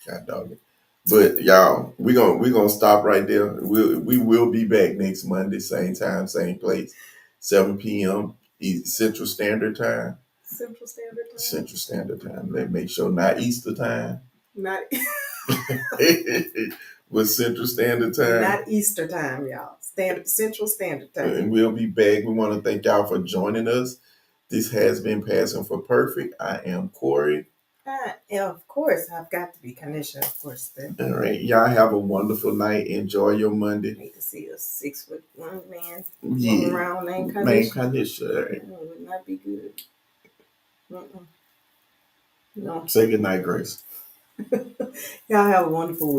God dog it. But y'all, we gonna stop right there. We will be back next Monday, same time, same place, 7 p.m. Central Standard Time. Central Standard Time. Central Standard Time. Let make sure not Easter time. Not But Central Standard Time. Not Easter time, y'all. Central Standard Time. And we'll be back. We want to thank y'all for joining us. This has been Passing for Perfect. I am Corey. Yeah, of course, I've got to be Kynisha, of course. All right. Y'all have a wonderful night. Enjoy your Monday. I hate to see a 6'1" man Yeah. around named Kynisha. Named Kynisha. Right. Would not be good. No. Say good night, Grace. Y'all have a wonderful week.